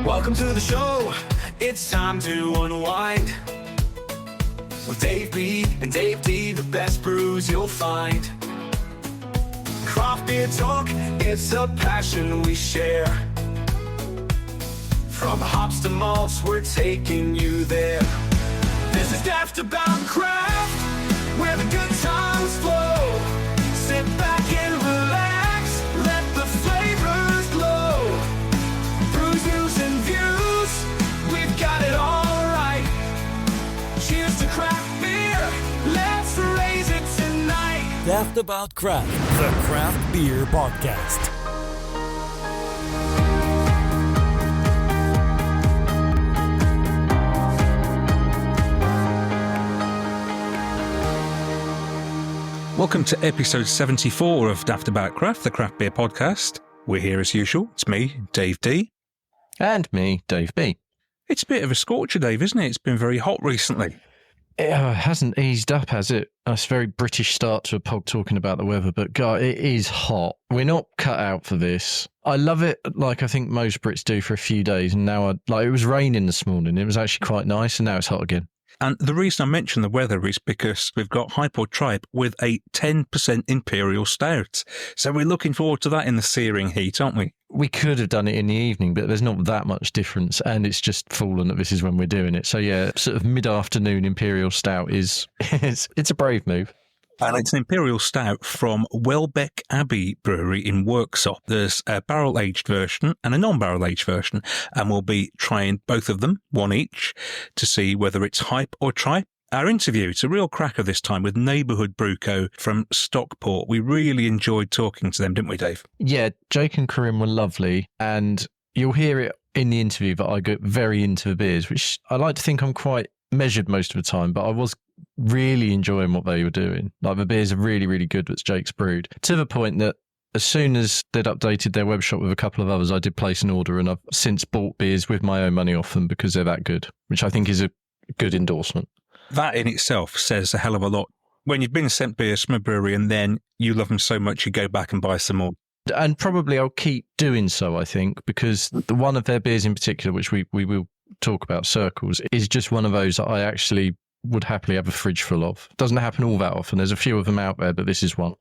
Welcome to the show, it's time to unwind. With Dave B and Dave D, the best brews you'll find. Craft beer talk, it's a passion we share. From hops to malts, we're taking you there. This is Daftaboutcraft, where the good times flow. Sit back and relax, let the flavors glow. Brews, news, and views, we've got it all right. Cheers to craft beer, let's raise it tonight. Daftaboutcraft, the craft beer podcast. Welcome to episode 74 of Daftaboutcraft, the craft beer podcast. We're here as usual. It's me, Dave D. And me, Dave B. It's a bit of a scorcher, Dave, isn't it? It's been very hot recently. It hasn't eased up, has it? It's a very British start to a pod talking about the weather, but God, it is hot. We're not cut out for this. I love it like I think most Brits do for a few days, and now it was raining this morning. It was actually quite nice, and now it's hot again. And the reason I mention the weather is because we've got Hype or Tripe with a 10% Imperial Stout. So we're looking forward to that in the searing heat, aren't we? We could have done it in the evening, but there's not that much difference, and it's just fallen that this is when we're doing it. So yeah, sort of mid-afternoon Imperial Stout it's a brave move. And it's an Imperial Stout from Welbeck Abbey Brewery in Worksop. There's a barrel-aged version and a non-barrel-aged version, and we'll be trying both of them, one each, to see whether it's Hype or Tripe. Our interview, it's a real cracker this time with Neighbourhood Brew Co. from Stockport. We really enjoyed talking to them, didn't we, Dave? Yeah, Jake and Corinne were lovely, and you'll hear it in the interview, but I got very into the beers, which I like to think I'm quite measured most of the time, but I was really enjoying what they were doing. Like, the beers are really, really good that Jake's brewed, to the point that as soon as they'd updated their web shop with a couple of others, I did place an order, and I've since bought beers with my own money off them because they're that good, which I think is a good endorsement. That in itself says a hell of a lot. When you've been sent beers from a brewery and then you love them so much you go back and buy some more. And probably I'll keep doing so, I think, because the one of their beers in particular, which we will talk about, Circles, is just one of those that I actually would happily have a fridge full of. Doesn't happen all that often. There's a few of them out there, but this is one.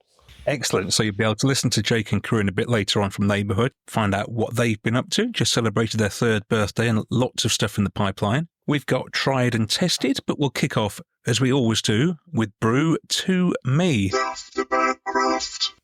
Excellent. So you'll be able to listen to Jake and Corinne a bit later on from Neighbourhood, find out what they've been up to, just celebrated their 3rd birthday and lots of stuff in the pipeline. We've got tried and tested, but we'll kick off, as we always do, with Brew to Me.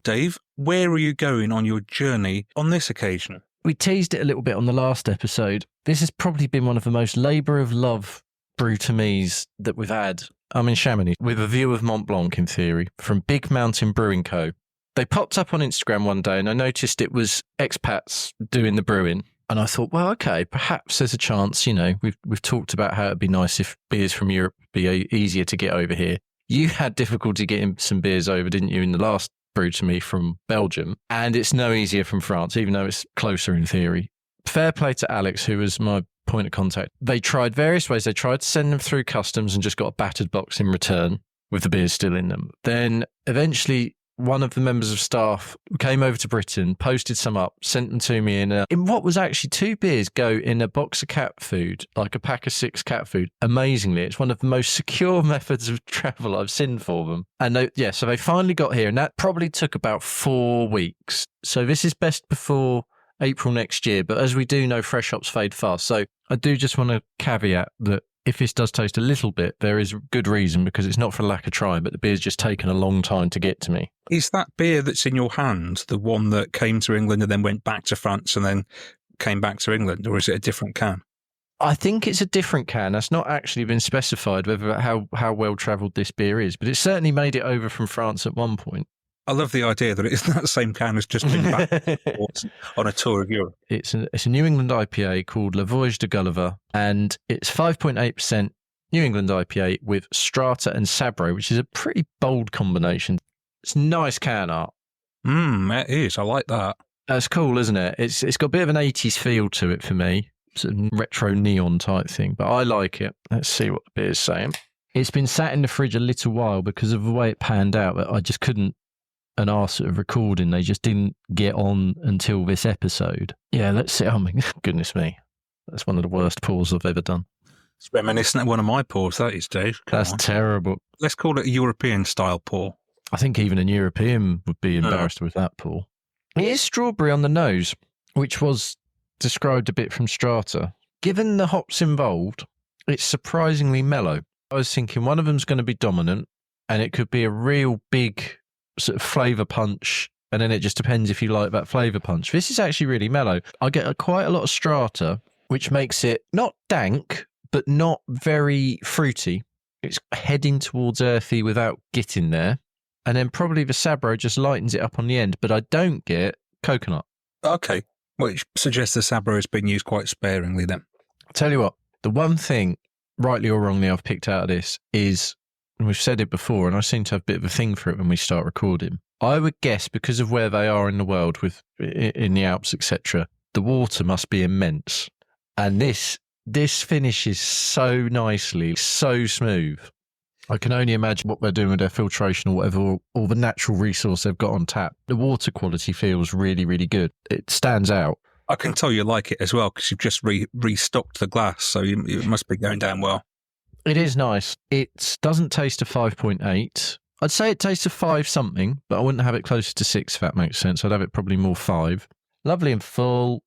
Dave, where are you going on your journey on this occasion? We teased it a little bit on the last episode. This has probably been one of the most labour of love brew to me's that we've had. I'm in Chamonix with a view of Mont Blanc, in theory, from Big Mountain Brewing Co. They popped up on Instagram one day and I noticed it was expats doing the brewing. And I thought, well, okay, perhaps there's a chance, we've talked about how it'd be nice if beers from Europe would be easier to get over here. You had difficulty getting some beers over, didn't you, in the last brew to me from Belgium? And it's no easier from France, even though it's closer in theory. Fair play to Alex, who was my point of contact. They tried various ways. They tried to send them through customs and just got a battered box in return with the beers still in them. Then eventually one of the members of staff came over to Britain, posted some up, sent them to me in what was actually 2 beers go in a box of cat food, like a pack of 6 cat food. Amazingly, it's one of the most secure methods of travel I've seen for them. And so they finally got here, and that probably took about 4 weeks. So this is best before April next year, but as we do know, fresh hops fade fast. So I do just want to caveat that if this does taste a little bit, there is good reason, because it's not for lack of trying, but the beer's just taken a long time to get to me. Is that beer that's in your hand the one that came to England and then went back to France and then came back to England, or is it a different can? I think it's a different can. That's not actually been specified whether how well travelled this beer is, but it certainly made it over from France at one point. I love the idea that it's that same can has just been back on a tour of Europe. It's a New England IPA called La Voyage de Gulliver, and it's 5.8% New England IPA with Strata and Sabro, which is a pretty bold combination. It's nice can art. It is. I like that. That's cool, isn't it? It's got a bit of an 80s feel to it for me. Sort of retro neon type thing, but I like it. Let's see what the beer's saying. It's been sat in the fridge a little while because of the way it panned out. I just couldn't an arse of recording. They just didn't get on until this episode. Yeah, let's see. Oh my goodness me. That's one of the worst pours I've ever done. It's reminiscent of one of my pours, that is, Dave. Come That's on. terrible. Let's call it a European-style pour. I think even an European would be embarrassed with that pour. It is strawberry on the nose, which was described a bit from Strata. Given the hops involved, it's surprisingly mellow. I was thinking one of them's going to be dominant, and it could be a real big sort of flavour punch, and then it just depends if you like that flavour punch. This is actually really mellow. I get quite a lot of Strata, which makes it not dank, but not very fruity. It's heading towards earthy without getting there. And then probably the Sabro just lightens it up on the end, but I don't get coconut. Okay, which suggests the Sabro has been used quite sparingly then. Tell you what, the one thing, rightly or wrongly, I've picked out of this is, and we've said it before, and I seem to have a bit of a thing for it when we start recording. I would guess, because of where they are in the world, in the Alps, etc., the water must be immense. And this finishes so nicely, so smooth. I can only imagine what they're doing with their filtration or whatever, or the natural resource they've got on tap. The water quality feels really, really good. It stands out. I can tell you like it as well because you've just restocked the glass, so it must be going down well. It is nice. It doesn't taste a 5.8. I'd say it tastes a 5 something, but I wouldn't have it closer to 6, if that makes sense. I'd have it probably more 5. Lovely and full.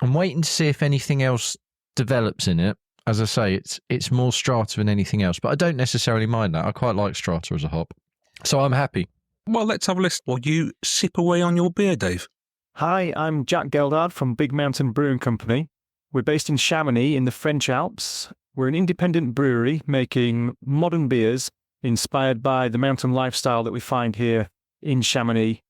I'm waiting to see if anything else develops in it. As I say, it's more Strata than anything else, but I don't necessarily mind that. I quite like Strata as a hop. So I'm happy. Well, let's have a listen while you sip away on your beer, Dave. Hi, I'm Jack Geldard from Big Mountain Brewing Company. We're based in Chamonix in the French Alps. We're an independent brewery making modern beers inspired by the mountain lifestyle that we find here in Chamonix.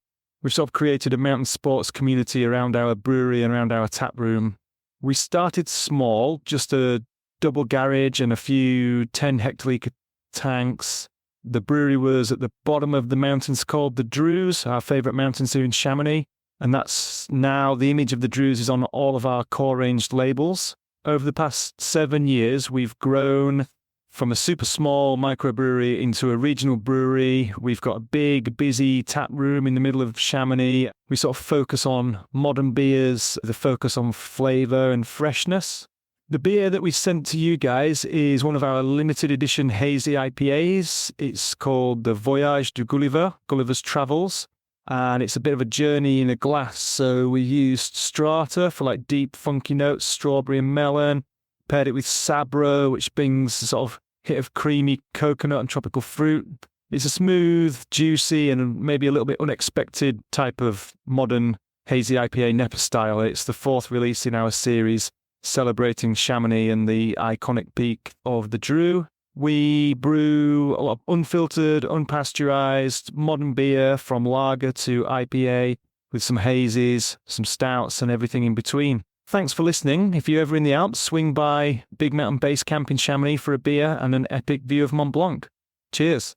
We've sort of created a mountain sports community around our brewery and around our tap room. We started small, just a double garage and a few 10 hectolitre tanks. The brewery was at the bottom of the mountains called the Druze, our favourite mountains here in Chamonix. And that's now the image of the Druze is on all of our core ranged labels. Over the past 7 years, we've grown from a super small microbrewery into a regional brewery. We've got a big, busy tap room in the middle of Chamonix. We sort of focus on modern beers, the focus on flavour and freshness. The beer that we sent to you guys is one of our limited edition hazy IPAs. It's called the Voyage du Gulliver, Gulliver's Travels. And it's a bit of a journey in a glass. So we used Strata for like deep, funky notes, strawberry and melon. Paired it with Sabro, which brings a sort of hit of creamy coconut and tropical fruit. It's a smooth, juicy, and maybe a little bit unexpected type of modern hazy IPA Napa style. It's the 4th release in our series, celebrating Chamonix and the iconic peak of the Dreux. We brew a lot of unfiltered, unpasteurized, modern beer from lager to IPA with some hazes, some stouts and everything in between. Thanks for listening. If you're ever in the Alps, swing by Big Mountain Base Camp in Chamonix for a beer and an epic view of Mont Blanc. Cheers.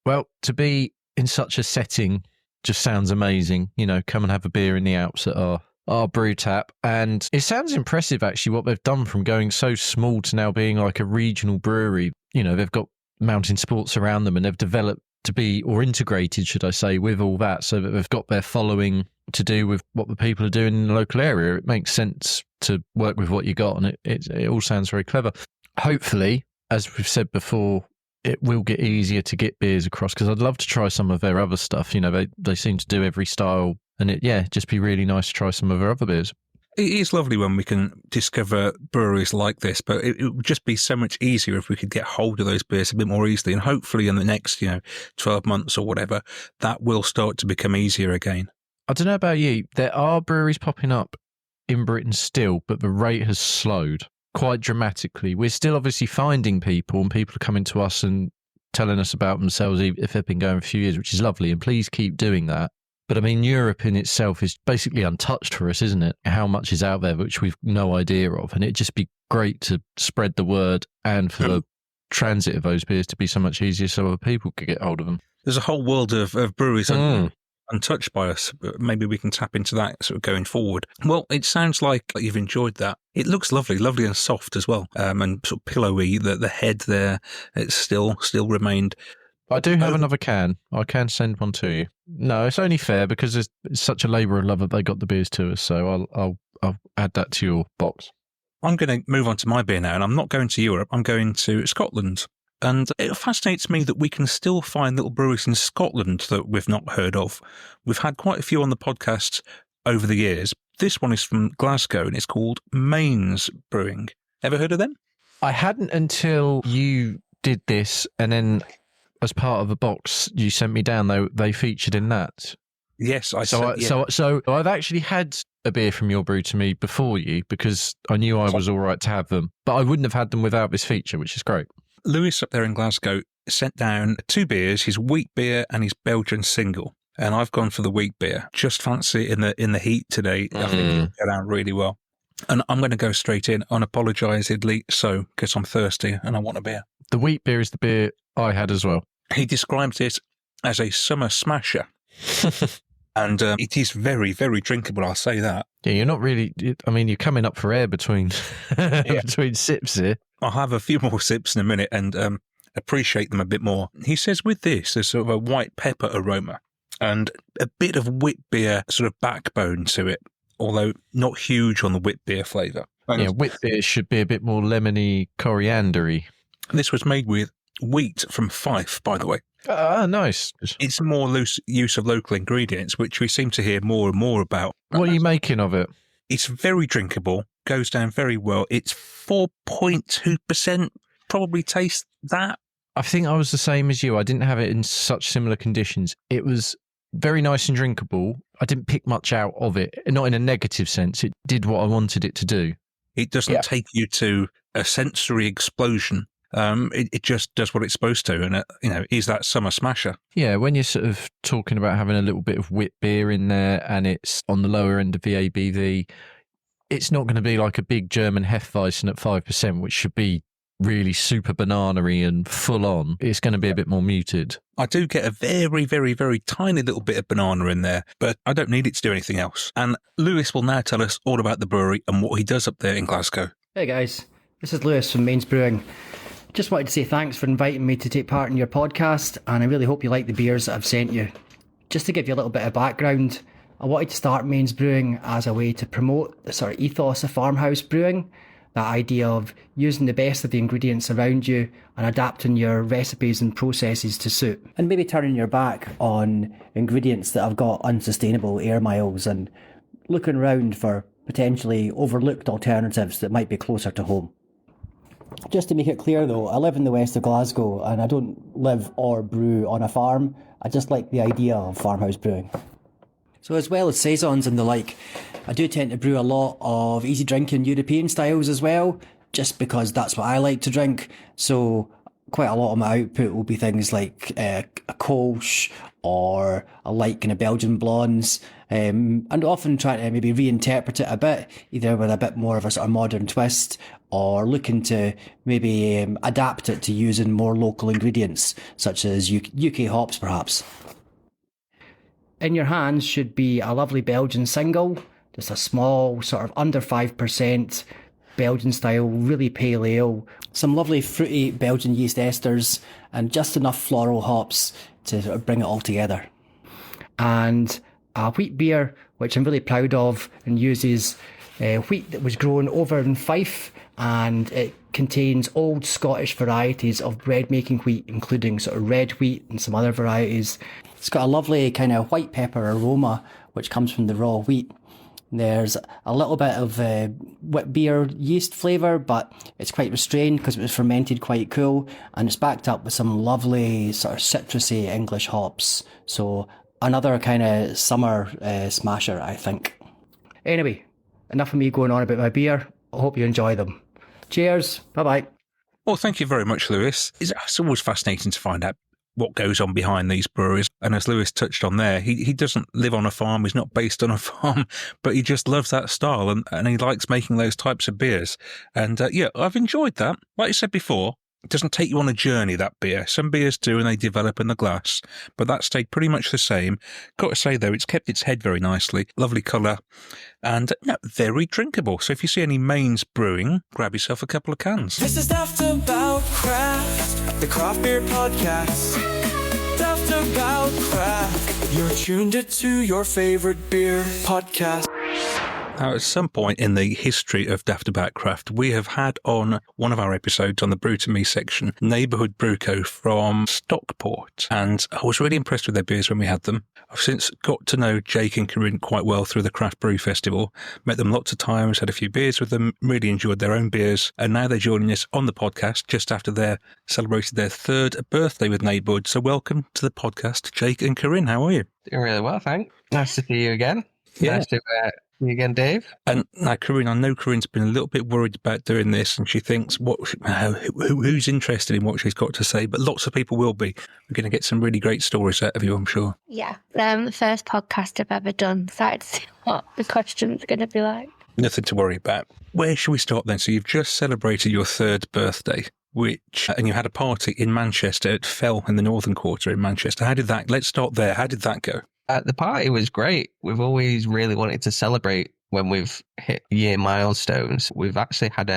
Well, to be in such a setting just sounds amazing. You know, come and have a beer in the Alps at our brew tap. And it sounds impressive, actually, what they've done from going so small to now being like a regional brewery. You know, they've got mountain sports around them and they've developed to be, or integrated, should I say, with all that, so that they've got their following to do with what the people are doing in the local area. It makes sense to work with what you got, and it all sounds very clever. Hopefully, as we've said before, it will get easier to get beers across, because I'd love to try some of their other stuff. You know, they seem to do every style, and just be really nice to try some of their other beers. It is lovely when we can discover breweries like this, but it would just be so much easier if we could get hold of those beers a bit more easily. And hopefully in the next, 12 months or whatever, that will start to become easier again. I don't know about you. There are breweries popping up in Britain still, but the rate has slowed quite dramatically. We're still obviously finding people, and people are coming to us and telling us about themselves if they've been going for a few years, which is lovely. And please keep doing that. But I mean, Europe in itself is basically untouched for us, isn't it? How much is out there, which we've no idea of. And it'd just be great to spread the word and for the transit of those beers to be so much easier so other people could get hold of them. There's a whole world of breweries untouched by us. But maybe we can tap into that sort of going forward. Well, it sounds like you've enjoyed that. It looks lovely and soft as well, and sort of pillowy. The head there, it's still remained. I do have another can. I can send one to you. No, it's only fair because it's such a labour of love that they got the beers to us. So I'll add that to your box. I'm going to move on to my beer now, and I'm not going to Europe. I'm going to Scotland. And it fascinates me that we can still find little breweries in Scotland that we've not heard of. We've had quite a few on the podcast over the years. This one is from Glasgow, and it's called Mains Brewing. Ever heard of them? I hadn't until you did this, and then as part of a box you sent me down, they featured in that. Yes, So I've actually had a beer from your brew to me before you, because I knew I was all right to have them, but I wouldn't have had them without this feature, which is great. Lewis up there in Glasgow sent down 2 beers, his wheat beer and his Belgian single. And I've gone for the wheat beer. Just fancy it in the heat today. I think it'll get out really well. And I'm going to go straight in, unapologisedly so, because I'm thirsty and I want a beer. The wheat beer is the beer I had as well. He describes it as a summer smasher. And it is very, very drinkable, I'll say that. Yeah, you're not really... I mean, you're coming up for air between between sips here. I'll have a few more sips in a minute and appreciate them a bit more. He says with this, there's sort of a white pepper aroma and a bit of wheat beer sort of backbone to it, although not huge on the wheat beer flavour. Yeah, wheat beer should be a bit more lemony, coriander-y. This was made with wheat from Fife, by the way. Nice. It's more loose use of local ingredients, which we seem to hear more and more about. What are you making of it? It's very drinkable, goes down very well. It's 4.2%, probably taste that. I think I was the same as you. I didn't have it in such similar conditions. It was very nice and drinkable. I didn't pick much out of it, not in a negative sense. It did what I wanted it to do. It doesn't take you to a sensory explosion. It just does what it's supposed to, and it is that summer smasher. Yeah, when you're sort of talking about having a little bit of wheat beer in there, and it's on the lower end of the ABV, it's not going to be like a big German Hefeweizen at 5%, which should be really super banana-y and full on. It's going to be a bit more muted. I do get a very, very, very tiny little bit of banana in there, but I don't need it to do anything else. And Lewis will now tell us all about the brewery and what he does up there in Glasgow. Hey guys, this is Lewis from Mains Brewing. Just wanted to say thanks for inviting me to take part in your podcast, and I really hope you like the beers that I've sent you. Just to give you a little bit of background, I wanted to start Mains Brewing as a way to promote the sort of ethos of farmhouse brewing, that idea of using the best of the ingredients around you and adapting your recipes and processes to suit. And maybe turning your back on ingredients that have got unsustainable air miles and looking around for potentially overlooked alternatives that might be closer to home. Just to make it clear though, I live in the west of Glasgow and I don't live or brew on a farm. I just like the idea of farmhouse brewing. So as well as saisons and the like, I do tend to brew a lot of easy drinking European styles as well, just because that's what I like to drink. So quite a lot of my output will be things like a Kolsch or a light kind of Belgian blondes, and often try to maybe reinterpret it a bit, either with a bit more of a sort of modern twist or looking to maybe adapt it to using more local ingredients, such as UK hops perhaps. In your hands should be a lovely Belgian single, just a small sort of under 5% Belgian style, really pale ale, some lovely fruity Belgian yeast esters, and just enough floral hops to sort of bring it all together. And a wheat beer, which I'm really proud of, and uses wheat that was grown over in Fife, and it contains old Scottish varieties of bread making wheat, including sort of red wheat and some other varieties. It's got a lovely kind of white pepper aroma, which comes from the raw wheat. There's a little bit of wheat beer yeast flavour, but it's quite restrained because it was fermented quite cool, and it's backed up with some lovely sort of citrusy English hops. So another kind of summer smasher, I think. Anyway, enough of me going on about my beer. I hope you enjoy them. Cheers. Bye-bye. Well, thank you very much, Lewis. It's always fascinating to find out what goes on behind these breweries. And as Lewis touched on there, he doesn't live on a farm, he's not based on a farm, but he just loves that style and he likes making those types of beers. And yeah, I've enjoyed that. Like I said before, it doesn't take you on a journey, that beer. Some beers do and they develop in the glass, but that stayed pretty much the same. Got to say though, it's kept its head very nicely, lovely colour, and very drinkable. So if you see any Mains brewing, grab yourself a couple of cans. This is Daftaboutcraft, the craft beer podcast. Daftaboutcraft, you're tuned it to your favorite beer podcast. Now, at some point in the history of Daftaboutcraft, we have had on one of our episodes on the Brew to Me section, Neighbourhood Brewco from Stockport. And I was really impressed with their beers when we had them. I've since got to know Jake and Corinne quite well through the Craft Brew Festival. Met them lots of times, had a few beers with them, really enjoyed their own beers. And now they're joining us on the podcast just after they celebrated their 3rd birthday with Neighbourhood. So welcome to the podcast, Jake and Corinne. How are you? Doing really well, thanks. Nice to see you again. Yeah. Nice to see you again, Dave. And now, Corinne, I know Corinne's been a little bit worried about doing this, and she thinks, who's interested in what she's got to say? But lots of people will be. We're going to get some really great stories out of you, I'm sure. Yeah, the first podcast I've ever done. Excited to see what the questions are going to be like. Nothing to worry about. Where should we start then? So you've just celebrated your 3rd birthday, and you had a party in Manchester at Fell in the Northern Quarter in Manchester. Let's start there. How did that go? The party was great. We've always really wanted to celebrate when we've hit year milestones. We've actually had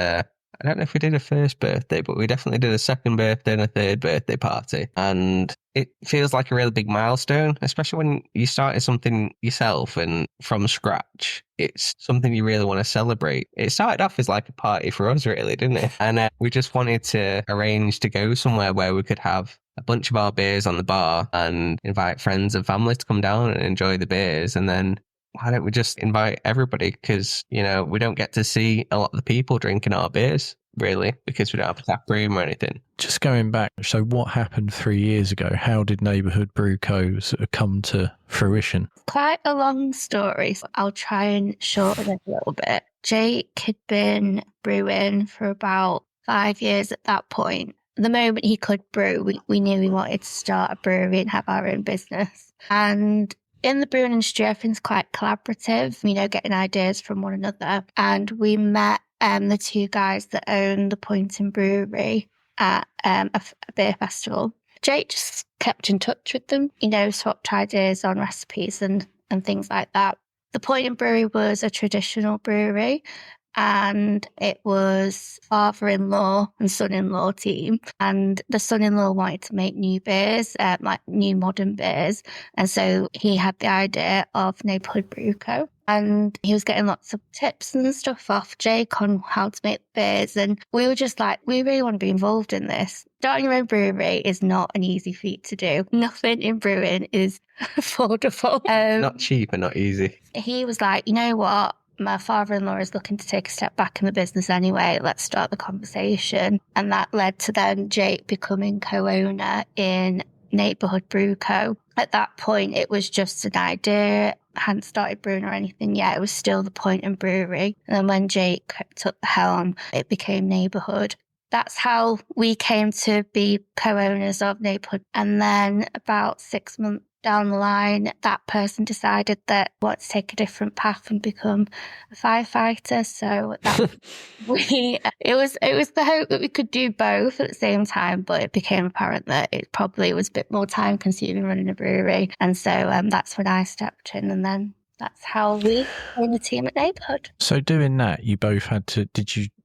I don't know if we did a 1st birthday, but we definitely did a 2nd birthday and a 3rd birthday party. And it feels like a really big milestone, especially when you started something yourself and from scratch. It's something you really want to celebrate. It started off as like a party for us, really, didn't it? And we just wanted to arrange to go somewhere where we could have a bunch of our beers on the bar and invite friends and family to come down and enjoy the beers. And then why don't we just invite everybody? Because, we don't get to see a lot of the people drinking our beers, really, because we don't have a tap room or anything. Just going back, so what happened 3 years ago? How did Neighbourhood Brew Co. sort of come to fruition? Quite a long story, so I'll try and shorten it a little bit. Jake had been brewing for about 5 years at that point. The moment he could brew, we knew we wanted to start a brewery and have our own business. And in the brewing industry, everything's quite collaborative, getting ideas from one another. And we met the 2 guys that own the Point in Brewery at a beer festival. Jake just kept in touch with them, swapped ideas on recipes and things like that. The Point in Brewery was a traditional brewery, and it was father-in-law and son-in-law team. And the son-in-law wanted to make new beers, like new modern beers. And so he had the idea of Neighbourhood Brew Co. And he was getting lots of tips and stuff off Jake on how to make beers. And we were just like, we really want to be involved in this. Starting your own brewery is not an easy feat to do. Nothing in brewing is affordable. Not cheap and not easy. He was like, you know what? My father-in-law is looking to take a step back in the business anyway. Let's start the conversation. And that led to then Jake becoming co-owner in Neighbourhood Brew Co. At that point, it was just an idea. I hadn't started brewing or anything yet. It was still the Point in Brewery. And then when Jake took the helm, it became Neighbourhood. That's how we came to be co-owners of Neighbourhood. And then about 6 months down the line, that person decided that wanted to take a different path and become a firefighter. So that it was the hope that we could do both at the same time, but it became apparent that it probably was a bit more time consuming running a brewery. And so that's when I stepped in, and then that's how we became the team at Neighbourhood. So doing that, you both had to,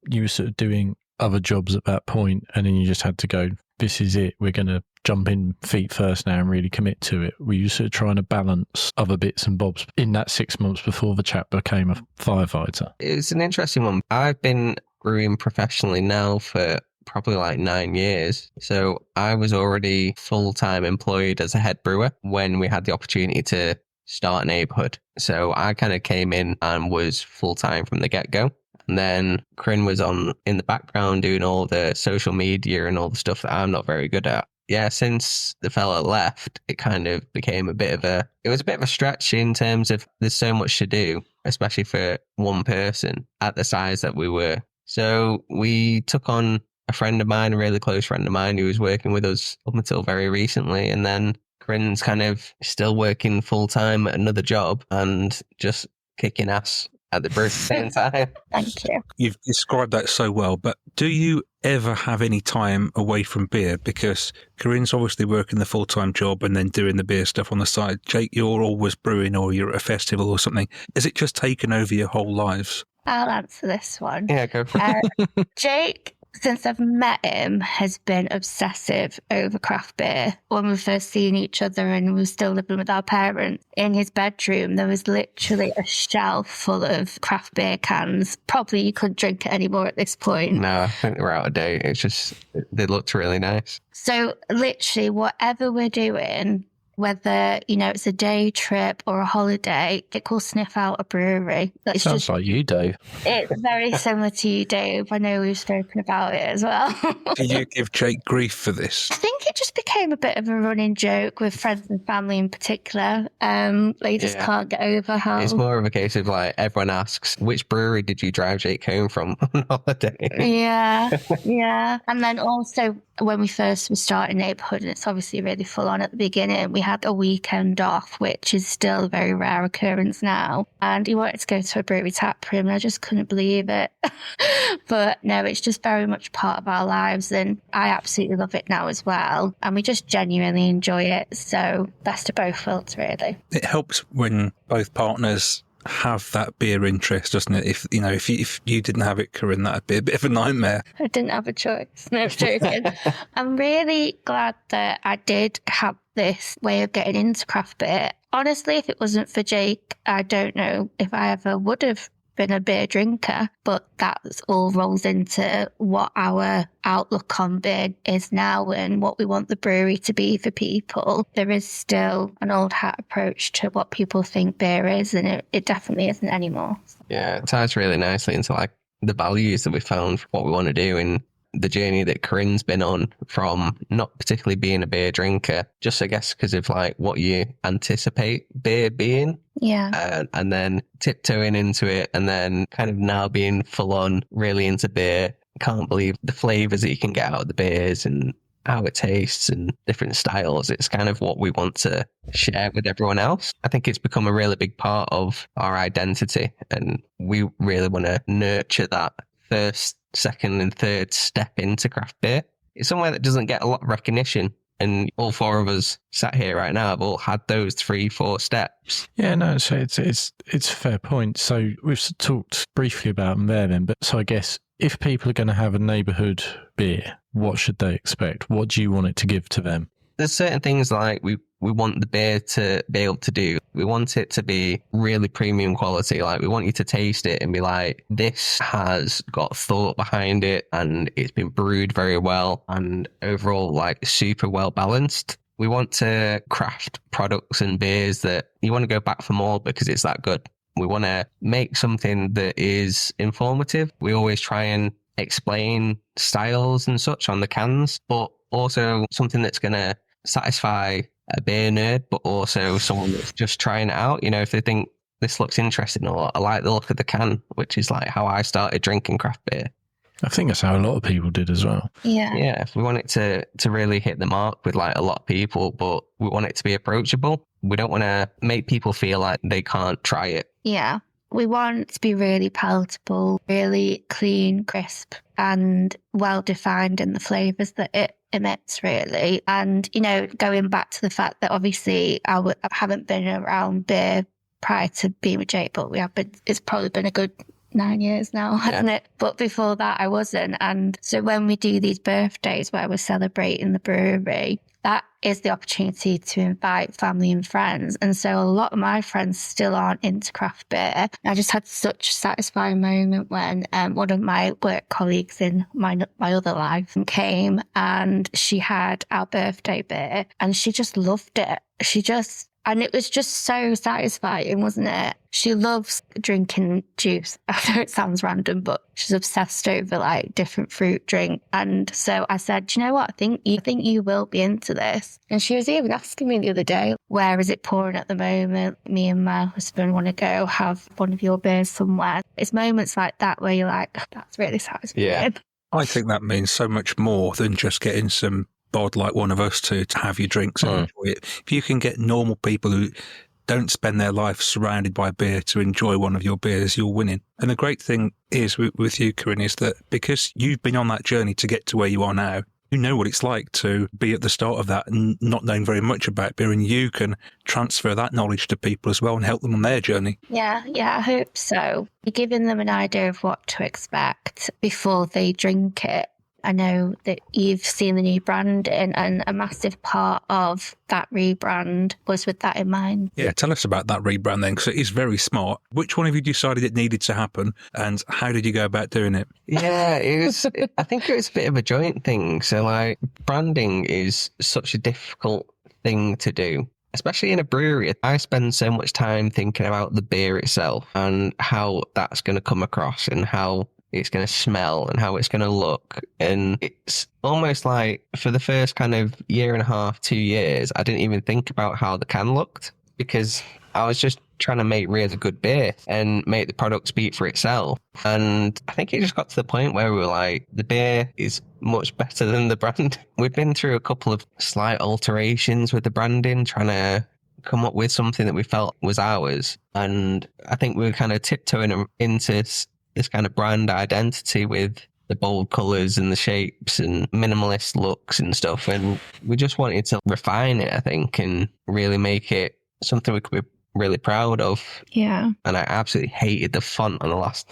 you were sort of doing other jobs at that point, and then you just had to go, this is it, we're going to jump in feet first now and really commit to it? Were you sort of trying to balance other bits and bobs in that 6 months before the chap became a firefighter? It's an interesting one. I've been brewing professionally now for probably like 9 years. So I was already full-time employed as a head brewer when we had the opportunity to start Neighbourhood. So I kind of came in and was full-time from the get-go. And then Corinne was in the background doing all the social media and all the stuff that I'm not very good at. Yeah, since the fella left, it kind of became a bit of a stretch in terms of there's so much to do, especially for one person at the size that we were. So we took on a friend of mine, a really close friend of mine who was working with us up until very recently. And then Corinne's kind of still working full time at another job and just kicking ass at the brew at the same time. Thank you. You've described that so well, but do you ever have any time away from beer? Because Corinne's obviously working the full-time job and then doing the beer stuff on the side. Jake, you're always brewing or you're at a festival or something. Has it just taken over your whole lives? I'll answer this one. Yeah, go for it. Jake since I've met him, has been obsessive over craft beer. When we first seen each other and we were still living with our parents, in his bedroom, there was literally a shelf full of craft beer cans. Probably you couldn't drink it anymore at this point. No, I think we're out of date. It's just, they looked really nice. So literally, whatever we're doing, whether, it's a day trip or a holiday, Dick will sniff out a brewery. That's Sounds like you, Dave. It's very similar to you, Dave. I know we've spoken about it as well. Do you give Jake grief for this? I think it just became a bit of a running joke with friends and family in particular. They just can't get over how... It's more of a case of like, everyone asks, which brewery did you drive Jake home from on holiday? Yeah. And then also, when we first were starting Neighbourhood, and it's obviously really full on at the beginning, we had a weekend off, which is still a very rare occurrence now. And he wanted to go to a brewery tap room, and I just couldn't believe it. But no, it's just very much part of our lives, and I absolutely love it now as well. And we just genuinely enjoy it. So best of both worlds, really. It helps when both partners have that beer interest, doesn't it? If you didn't have it, Corinne, that'd be a bit of a nightmare. I didn't have a choice. No, I'm joking. I'm really glad that I did have this way of getting into craft beer. Honestly, if it wasn't for Jake, I don't know if I ever would have been a beer drinker, but that all rolls into what our outlook on beer is now and what we want the brewery to be for people. There is still an old hat approach to what people think beer is, and it definitely isn't anymore. Yeah, it ties really nicely into like the values that we found for what we want to do and the journey that Corinne's been on, from not particularly being a beer drinker, just I guess because of like what you anticipate beer being. Yeah. And then tiptoeing into it, and then kind of now being full on really into beer. Can't believe the flavours that you can get out of the beers and how it tastes and different styles. It's kind of what we want to share with everyone else. I think it's become a really big part of our identity, and we really want to nurture that first, second and third step into craft beer. It's somewhere that doesn't get a lot of recognition, and all four of us sat here right now have all had those 3-4 steps. Yeah, no, so it's a fair point. So we've talked briefly about them there then, but so I guess if people are going to have a neighbourhood beer, what should they expect? What do you want it to give to them? There's certain things like we want the beer to be able to do. We want it to be really premium quality. Like, we want you to taste it and be like, this has got thought behind it and it's been brewed very well and overall like super well balanced. We want to craft products and beers that you want to go back for more because it's that good. We want to make something that is informative. We always try and explain styles and such on the cans, but also something that's going to satisfy a beer nerd, but also someone that's just trying it out. You know, if they think this looks interesting, or I like the look of the can, which is like how I started drinking craft beer. I think that's how a lot of people did as well. Yeah. We want it to really hit the mark with like a lot of people, but we want it to be approachable. We don't want to make people feel like they can't try it. Yeah. We want it to be really palatable, really clean, crisp, and well defined in the flavours that it emits, really. And, you know, going back to the fact that obviously I haven't been around beer prior to being with Jake, but it's probably been a good 9 years now, hasn't it? But before that, I wasn't. And so when we do these birthdays where we're celebrating the brewery, that is the opportunity to invite family and friends. And so a lot of my friends still aren't into craft beer. I just had such a satisfying moment when one of my work colleagues in my other life came, and she had our birthday beer and she just loved it. And it was just so satisfying, wasn't it? She loves drinking juice. I know it sounds random, but she's obsessed over like different fruit drink. And so I said, do you know what? I think you will be into this. And she was even asking me the other day, where is it pouring at the moment? Me and my husband want to go have one of your beers somewhere. It's moments like that where you're like, that's really satisfying. Yeah. I think that means so much more than just getting some bod like one of us to have your drinks and enjoy it. If you can get normal people who don't spend their life surrounded by beer to enjoy one of your beers, you're winning. And the great thing is with you, Corinne, is that because you've been on that journey to get to where you are now, you know what it's like to be at the start of that and not knowing very much about beer, and you can transfer that knowledge to people as well and help them on their journey. Yeah, I hope so. You're giving them an idea of what to expect before they drink it. I know that you've seen the new branding, and a massive part of that rebrand was with that in mind. Yeah, tell us about that rebrand then, because it is very smart. Which one of you decided it needed to happen, and how did you go about doing it? Yeah, it was. I think it was a bit of a joint thing. So, like, branding is such a difficult thing to do, especially in a brewery. I spend so much time thinking about the beer itself and how that's going to come across and how it's going to smell and how it's going to look. And it's almost like for the first kind of year and a half, 2 years, I didn't even think about how the can looked because I was just trying to make really good beer and make the product speak for itself. And I think it just got to the point where we were like, the beer is much better than the brand. We've been through a couple of slight alterations with the branding, trying to come up with something that we felt was ours. And I think we were kind of tiptoeing into this kind of brand identity with the bold colours and the shapes and minimalist looks and stuff. And we just wanted to refine it, I think, and really make it something we could be really proud of. Yeah. And I absolutely hated the font on the last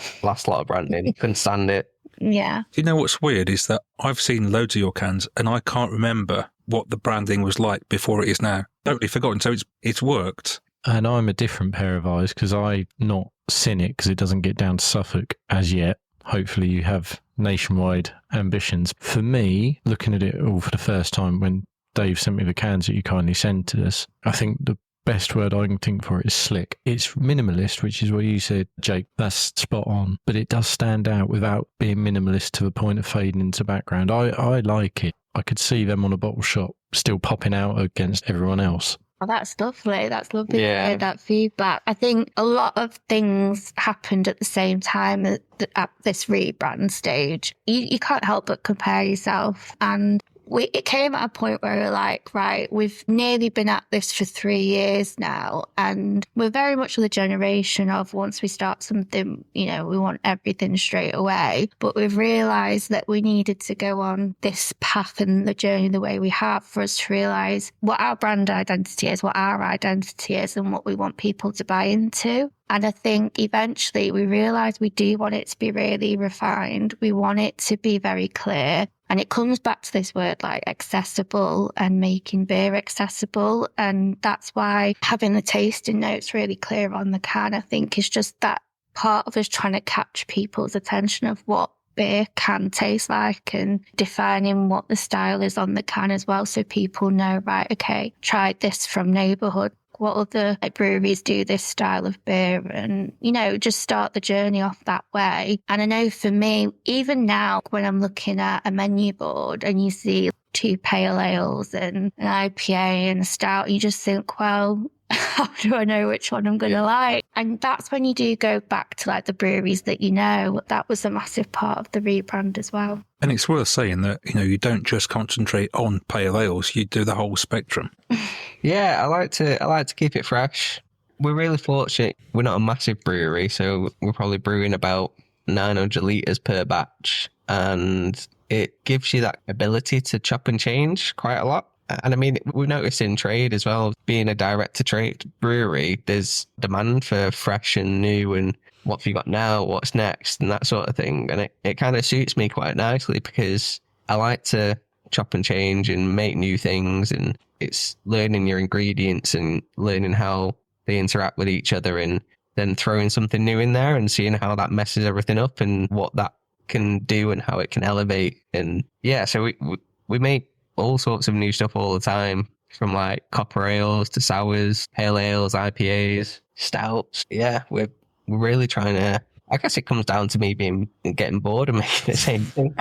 lot of branding. Couldn't stand it. Yeah. Do you know what's weird is that I've seen loads of your cans and I can't remember what the branding was like before it is now. Totally forgotten. So it's worked. And I'm a different pair of eyes because I've not seen it because it doesn't get down to Suffolk as yet. Hopefully you have nationwide ambitions. For me, looking at it all for the first time when Dave sent me the cans that you kindly sent to us, I think the best word I can think for it is slick. It's minimalist, which is what you said, Jake. That's spot on. But it does stand out without being minimalist to the point of fading into background. I like it. I could see them on a bottle shop still popping out against everyone else. Oh, that's lovely. That's lovely Yeah. to hear that feedback. I think a lot of things happened at the same time at this rebrand stage. You can't help but compare yourself. And it came at a point where we were like, right, we've nearly been at this for 3 years now. And we're very much of the generation of once we start something, we want everything straight away. But we've realised that we needed to go on this path and the journey the way we have for us to realise what our brand identity is, what our identity is, and what we want people to buy into. And I think eventually we realised we do want it to be really refined. We want it to be very clear. And it comes back to this word like accessible and making beer accessible. And that's why having the tasting notes really clear on the can, I think, is just that part of us trying to catch people's attention of what beer can taste like and defining what the style is on the can as well. So people know, right, okay, tried this from neighbourhood. What other breweries do this style of beer? And, just start the journey off that way. And I know for me, even now, when I'm looking at a menu board and you see 2 pale ales and an IPA and a stout, you just think, well, how do I know which one I'm going to like? And that's when you do go back to like the breweries that that was a massive part of the rebrand as well. And it's worth saying that, you don't just concentrate on pale ales, you do the whole spectrum. Yeah, I like to keep it fresh. We're really fortunate. We're not a massive brewery, so we're probably brewing about 900 litres per batch. And it gives you that ability to chop and change quite a lot. And I mean, we've noticed in trade as well, being a direct-to-trade brewery, there's demand for fresh and new and what have you got now, what's next, and that sort of thing. And it kind of suits me quite nicely because I like to chop and change and make new things. And it's learning your ingredients and learning how they interact with each other and then throwing something new in there and seeing how that messes everything up and what that can do and how it can elevate. And yeah, so we make all sorts of new stuff all the time, from like copper ales to sours, pale ales, IPAs, stouts. Yeah, we're really trying to. I guess it comes down to me getting bored of making the same thing.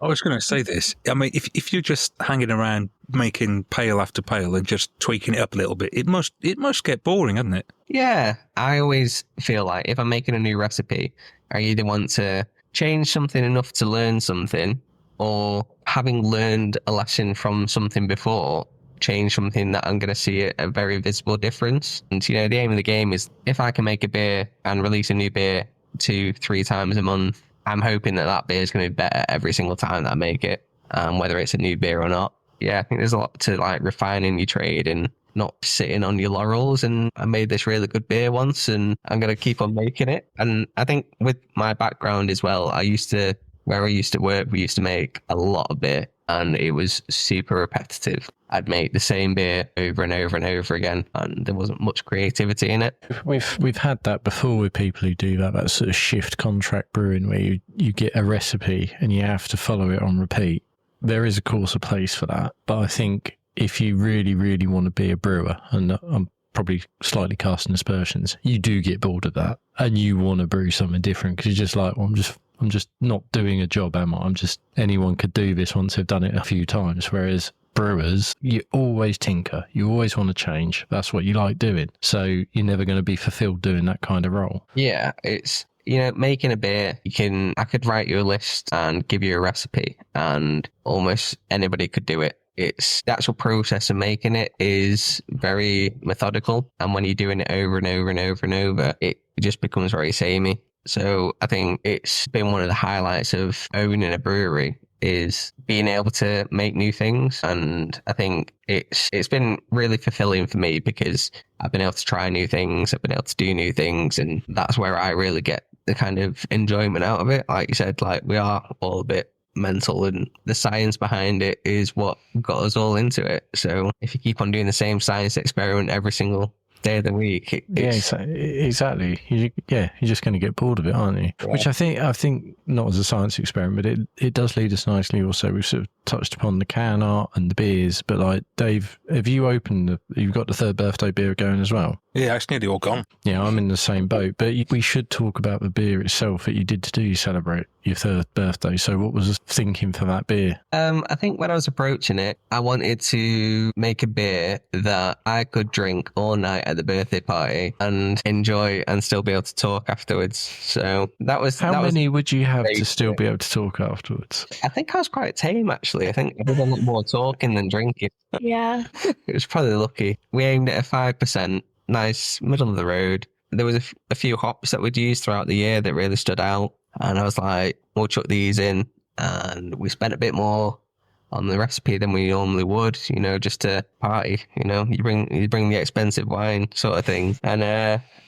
I was going to say this. I mean, if you're just hanging around making pale after pale and just tweaking it up a little bit, it must get boring, doesn't it? Yeah, I always feel like if I'm making a new recipe, I either want to change something enough to learn something, or having learned a lesson from something before, change something that I'm going to see a very visible difference. And, the aim of the game is if I can make a beer and release a new beer 2-3 times a month, I'm hoping that beer is going to be better every single time that I make it, whether it's a new beer or not. Yeah, I think there's a lot to like refining your trade and not sitting on your laurels. And I made this really good beer once and I'm going to keep on making it. And I think with my background as well, I used to where I used to work, we used to make a lot of beer, and it was super repetitive. I'd make the same beer over and over and over again, and there wasn't much creativity in it. We've had that before with people who do that sort of shift contract brewing where you get a recipe and you have to follow it on repeat. There is, of course, a place for that. But I think if you really, really want to be a brewer, and I'm probably slightly casting aspersions, you do get bored of that and you want to brew something different because you're just like, well, I'm just not doing a job, am I? Anyone could do this once they've done it a few times. Whereas brewers, you always tinker. You always want to change. That's what you like doing. So you're never going to be fulfilled doing that kind of role. Yeah, it's, making a beer, I could write you a list and give you a recipe and almost anybody could do it. It's the actual process of making it is very methodical. And when you're doing it over and over and over and over, it just becomes very samey. So I think it's been one of the highlights of owning a brewery is being able to make new things. And I think it's been really fulfilling for me because I've been able to try new things. I've been able to do new things. And that's where I really get the kind of enjoyment out of it. Like you said, like we are all a bit mental and the science behind it is what got us all into it. So if you keep on doing the same science experiment every single day of the week, exactly. You're just going to get bored of it, aren't you? Yeah. Which I think not as a science experiment, but it does lead us nicely. Also, we've sort of touched upon the can art and the beers, but like Dave, have you you've got the third birthday beer going as well? Yeah, it's nearly all gone. Yeah, I'm in the same boat, but we should talk about the beer itself that you did to do you celebrate your third birthday. So what was the thinking for that beer? I think when I was approaching it, I wanted to make a beer that I could drink all night at the birthday party and enjoy and still be able to talk afterwards. So that was... How many would you have to still be able to talk afterwards? I think I was quite tame, actually. I think I did a lot more talking than drinking. Yeah. It was probably lucky. We aimed at a 5%. Nice, middle of the road. There was a few hops that we'd used throughout the year that really stood out. And I was like, we'll chuck these in. And we spent a bit more on the recipe than we normally would, just to party. You bring the expensive wine sort of thing. And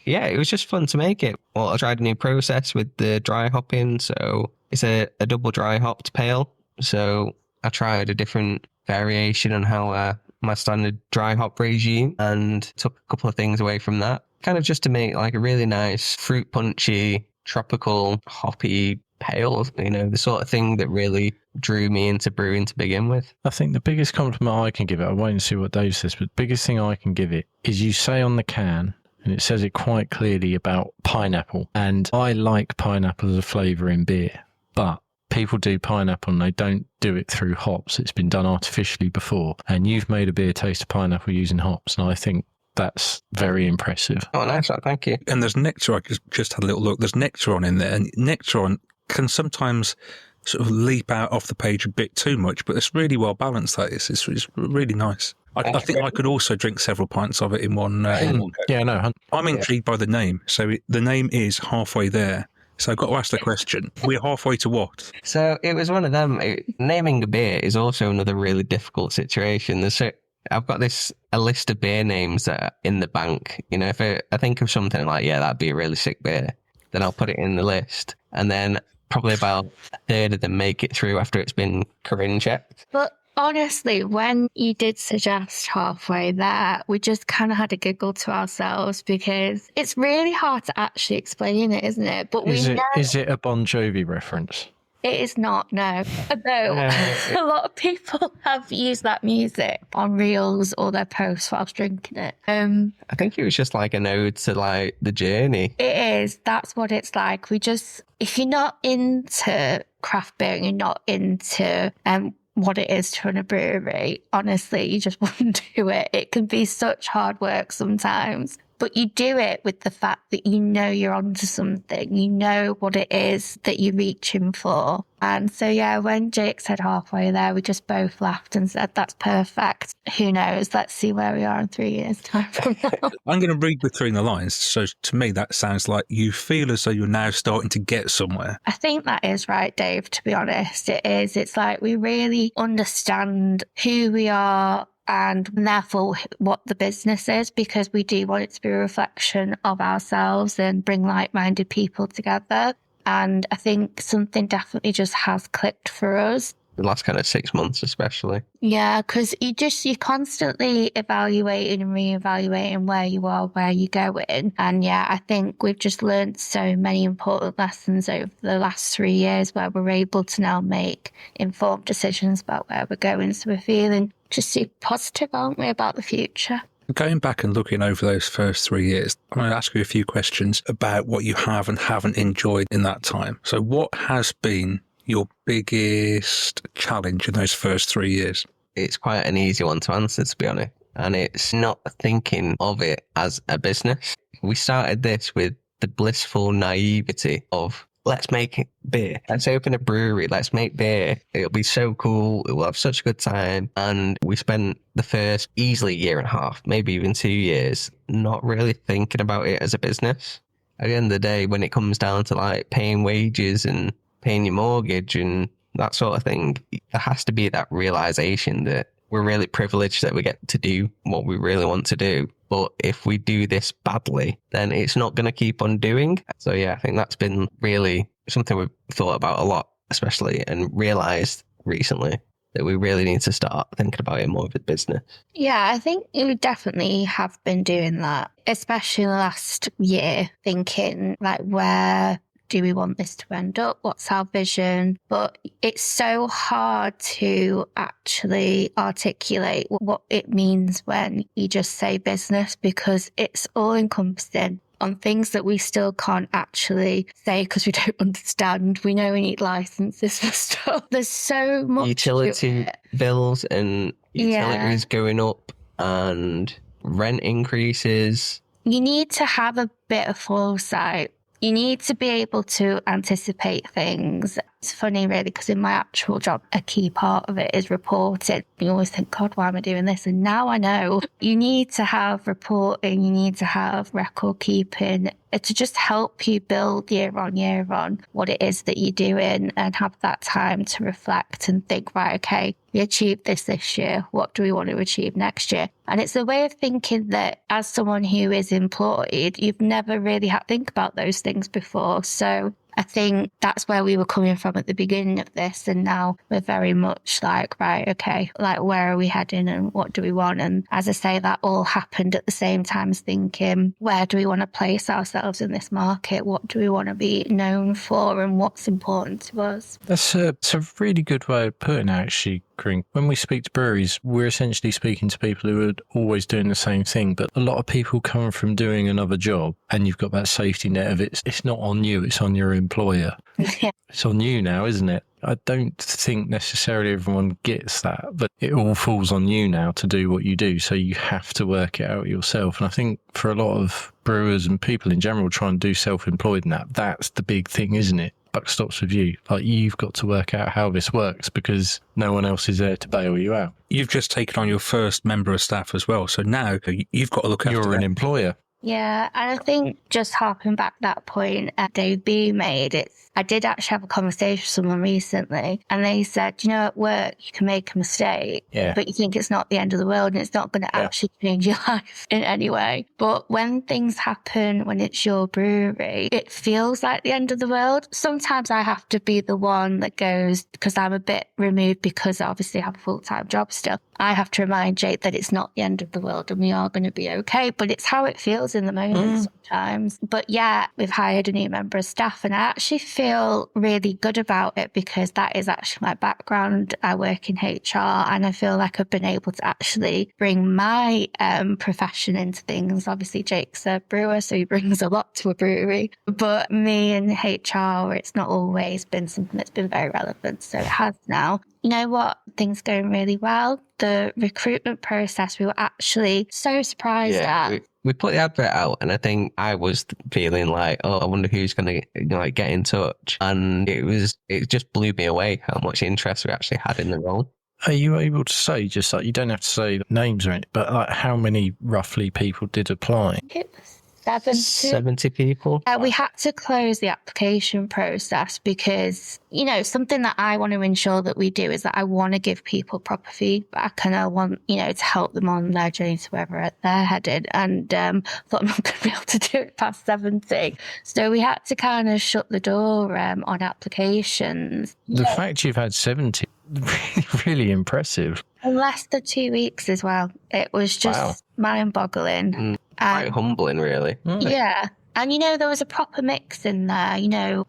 it was just fun to make it. Well, I tried a new process with the dry hopping. So it's a double dry hopped pale. So I tried a different variation on how my standard dry hop regime and took a couple of things away from that. Kind of just to make like a really nice fruit punchy, tropical, hoppy pale, the sort of thing that really drew me into brewing to begin with. I think the biggest compliment I can give it, I won't see what Dave says, but the biggest thing I can give it is you say on the can, and it says it quite clearly about pineapple. And I like pineapple as a flavour in beer, but people do pineapple and they don't do it through hops. It's been done artificially before. And you've made a beer taste of pineapple using hops. And I think that's very impressive. Oh, nice. Thank you. And there's nectar. I just had a little look. There's nectaron in there. And nectaron can sometimes sort of leap out off the page a bit too much, but it's really well balanced. That is. It's really nice. I think I could also drink several pints of it in one go. Yeah, no. I'm intrigued by the name. So the name is Halfway There. So I've got to ask the question, we're halfway to what? So it was one of them. Naming a beer is also another really difficult situation. I've got a list of beer names that are in the bank. If I think of something like, that'd be a really sick beer, then I'll put it in the list. And then probably about a third of them make it through after it's been Corinne checked. But honestly, when you did suggest Halfway There, we just kind of had a giggle to ourselves because it's really hard to actually explain it, isn't it? But is it a Bon Jovi reference? It is not, no. Although a lot of people have used that music on reels or their posts whilst drinking it. I think it was just like an ode to like the journey. It is. That's what it's like. If you're not into craft beer and you're not into what it is to run a brewery, honestly, you just wouldn't do it. It can be such hard work sometimes. But you do it with the fact that you're onto something. You know what it is that you're reaching for. And so, when Jake said Halfway There, we just both laughed and said, that's perfect. Who knows? Let's see where we are in 3 years' time from now. I'm going to read between the lines. So to me, that sounds like you feel as though you're now starting to get somewhere. I think that is right, Dave, to be honest. It is. It's like we really understand who we are and therefore what the business is, because we do want it to be a reflection of ourselves and bring like-minded people together. And I think something definitely just has clicked for us. The last kind of 6 months, especially. Yeah, because you're constantly evaluating and reevaluating where you are, where you're going. And yeah, I think we've just learned so many important lessons over the last 3 years where we're able to now make informed decisions about where we're going. So we're feeling just super positive, aren't we, about the future? Going back and looking over those first 3 years, I'm going to ask you a few questions about what you have and haven't enjoyed in that time. So what has been your biggest challenge in those first 3 years? It's quite an easy one to answer, to be honest. And it's not thinking of it as a business. We started this with the blissful naivety of, let's make beer. Let's open a brewery. Let's make beer. It'll be so cool. We'll have such a good time. And we spent the first easily year and a half, maybe even 2 years, not really thinking about it as a business. At the end of the day, when it comes down to like paying wages and paying your mortgage and that sort of thing, there has to be that realization that we're really privileged that we get to do what we really want to do. But if we do this badly, then it's not going to keep on doing. So yeah, I think that's been really something we've thought about a lot, especially, and realized recently that we really need to start thinking about it more of a business. Yeah, I think we definitely have been doing that, especially last year, thinking like, where do we want this to end up? What's our vision? But it's so hard to actually articulate what it means when you just say business, because it's all encompassing on things that we still can't actually say because we don't understand. We know we need licenses for stuff. There's so much utility bills and utilities going up and rent increases. You need to have a bit of foresight. You need to be able to anticipate things. It's funny, really, because in my actual job, a key part of it is reporting. You always think, God, why am I doing this? And now I know you need to have reporting, you need to have record keeping to just help you build year on what it is that you're doing and have that time to reflect and think, right, okay, we achieved this year. What do we want to achieve next year? And it's a way of thinking that as someone who is employed, you've never really had to think about those things before. So I think that's where we were coming from at the beginning of this. And now we're very much like, right, okay, like where are we heading and what do we want? And as I say, that all happened at the same time as thinking, where do we want to place ourselves in this market? What do we want to be known for and what's important to us? That's a really good way of putting it, actually, Corinne. When we speak to breweries, we're essentially speaking to people who are always doing the same thing. But a lot of people come from doing another job and you've got that safety net of it's not on you, it's on your employer. Yeah. It's on you now, isn't it? I don't think necessarily everyone gets that, but it all falls on you now to do what you do. So you have to work it out yourself. And I think for a lot of brewers and people in general trying to do self-employed and that's the big thing, isn't it? Buck stops with you. Like, you've got to work out how this works because no one else is there to bail you out. You've just taken on your first member of staff as well. So now you've got to look after You're an employer. Yeah, and I think just harping back that point Dave B made, I did actually have a conversation with someone recently and they said, you know, at work you can make a mistake, but you think it's not the end of the world and it's not going to actually change your life in any way. But when things happen, when it's your brewery, it feels like the end of the world. Sometimes I have to be the one that goes, because I'm a bit removed because I obviously have a full-time job still. I have to remind Jake that it's not the end of the world and we are going to be okay, but it's how it feels in the moment sometimes. But yeah, we've hired a new member of staff and I actually feel really good about it because that is actually my background. I work in HR and I feel like I've been able to actually bring my profession into things. Obviously Jake's a brewer, so he brings a lot to a brewery, but me in HR, it's not always been something that's been very relevant, so it has now. You know what? Things going really well. The recruitment process, we were actually so surprised at. We put the advert out and I think I was feeling like, oh, I wonder who's going to get in touch. And it just blew me away how much interest we actually had in the role. Are you able to say, just like, you don't have to say names or anything, but like how many roughly people did apply? It was 70 people. We had to close the application process because, something that I want to ensure that we do is that I want to give people proper feedback, and I want, to help them on their journey to wherever they're headed. And thought I'm not going to be able to do it past 70. So we had to kind of shut the door on applications. The fact you've had 70, really, really impressive. In less than 2 weeks as well. It was just mind-boggling. Quite humbling, really. Yeah. And, there was a proper mix in there.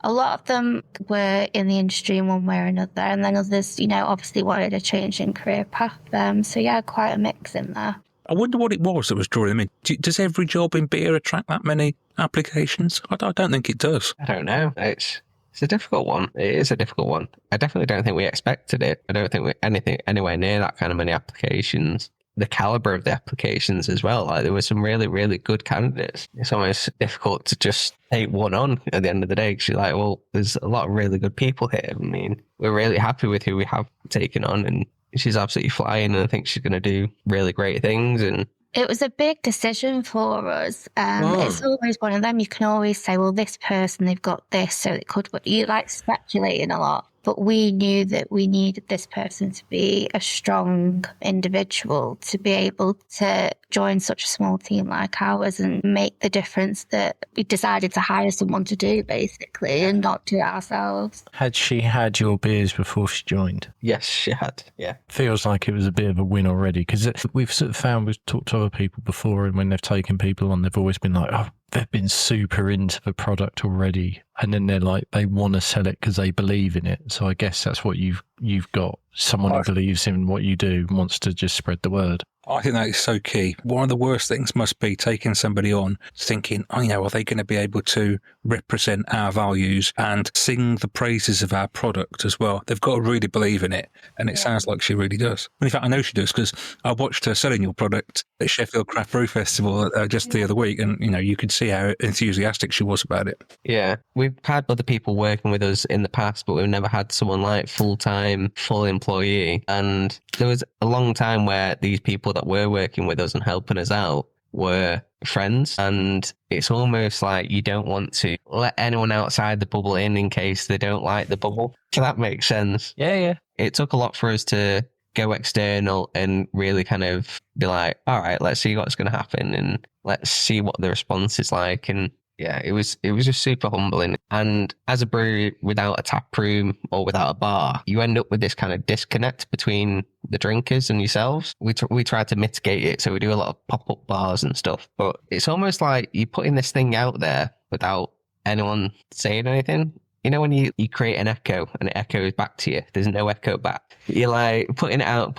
A lot of them were in the industry in one way or another. And then others, obviously wanted a change in career path. So, yeah, quite a mix in there. I wonder what it was that was drawing them in. Does every job in beer attract that many applications? I don't think it does. I don't know. It's a difficult one. It is a difficult one. I definitely don't think we expected it. I don't think we anything anywhere near that kind of many applications. The caliber of the applications as well. Like, there were some really, really good candidates. It's almost difficult to just take one on at the end of the day, because you're like, well, there's a lot of really good people here. I mean, we're really happy with who we have taken on, and she's absolutely flying, and I think she's going to do really great things. And it was a big decision for us. It's always one of them. You can always say, well, this person, they've got this, so it could, you like speculating a lot. But we knew that we needed this person to be a strong individual, to be able to join such a small team like ours and make the difference that we decided to hire someone to do, basically, and not do it ourselves. Had she had your beers before she joined? yes, she had. Yeah. Feels like it was a bit of a win already, because we've sort of found, we've talked to other people before, and when they've taken people on, they've always been like, oh, they've been super into the product already, and then they're like, they want to sell it because they believe in it. So I guess that's what you've got, someone who believes in what you do and wants to just spread the word. I think that is so key. One of the worst things must be taking somebody on thinking, are they going to be able to represent our values and sing the praises of our product as well? They've got to really believe in it. And it sounds like she really does. In fact, I know she does, because I watched her selling your product at Sheffield Craft Brew Festival just the other week. And, you could see how enthusiastic she was about it. Yeah. We've had other people working with us in the past, but we've never had someone like full-time, full employee. And there was a long time where these people that were working with us and helping us out were friends, and it's almost like you don't want to let anyone outside the bubble in case they don't like the bubble. So that makes sense. Yeah. It took a lot for us to go external and really kind of be like, all right, let's see what's going to happen and let's see what the response is like. And yeah, it was just super humbling. And as a brewery without a tap room or without a bar, you end up with this kind of disconnect between the drinkers and yourselves. We try to mitigate it, so we do a lot of pop-up bars and stuff. But it's almost like you're putting this thing out there without anyone saying anything. When you create an echo and it echoes back to you, there's no echo back. You're like putting it out,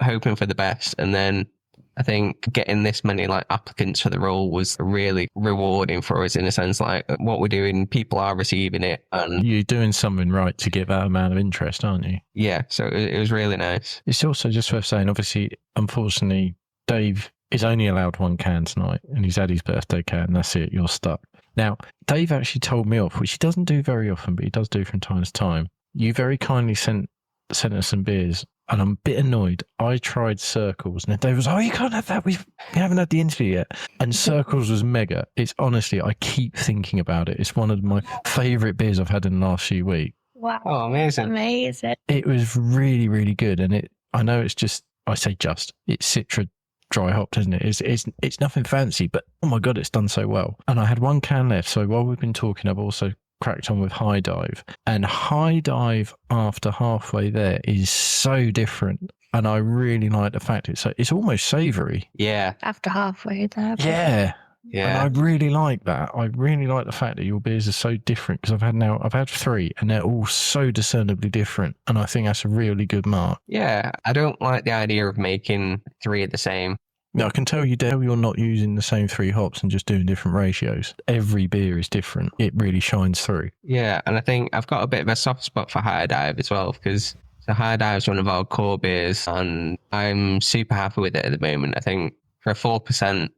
hoping for the best, and then I think getting this many applicants for the role was really rewarding for us, in a sense, like what we're doing, people are receiving it. And you're doing something right to get that amount of interest, aren't you? Yeah, so it was really nice. It's also just worth saying, obviously, unfortunately, Dave is only allowed one can tonight, and he's had his birthday can. That's it, you're stuck. Now, Dave actually told me off, which he doesn't do very often, but he does do from time to time. You very kindly sent us some beers, and I'm a bit annoyed. I tried Circles, and Dave was, you can't have that. We haven't had the interview yet. And Circles was mega. It's honestly, I keep thinking about it. It's one of my favourite beers I've had in the last few weeks. Wow. Oh, amazing. It was really, really good. And I know it's just, it's Citra dry hopped, isn't it? It's nothing fancy, but oh my God, it's done so well. And I had one can left. So while we've been talking, I've also cracked on with High Dive, and High Dive after halfway there is so different, and I really like the fact it's almost savoury. Yeah. After halfway there. Yeah. Yeah. And I really like that. I really like the fact that your beers are so different, because I've had 3 and they're all so discernibly different, and I think that's a really good mark. Yeah. I don't like the idea of making 3 of the same. No, I can tell you're not using the same 3 hops and just doing different ratios. Every beer is different. It really shines through. Yeah, and I think I've got a bit of a soft spot for High Dive as well, because High Dive is one of our core beers, and I'm super happy with it at the moment. I think for a 4%,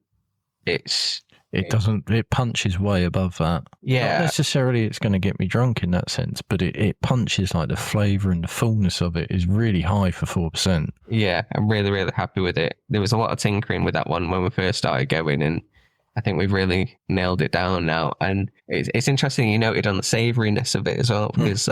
it punches way above that. Yeah. Not necessarily it's going to get me drunk in that sense, but it punches, like the flavour and the fullness of it is really high for 4%. Yeah, I'm really, really happy with it. There was a lot of tinkering with that one when we first started going, and I think we've really nailed it down now. And it's interesting you noted on the savouriness of it as well, because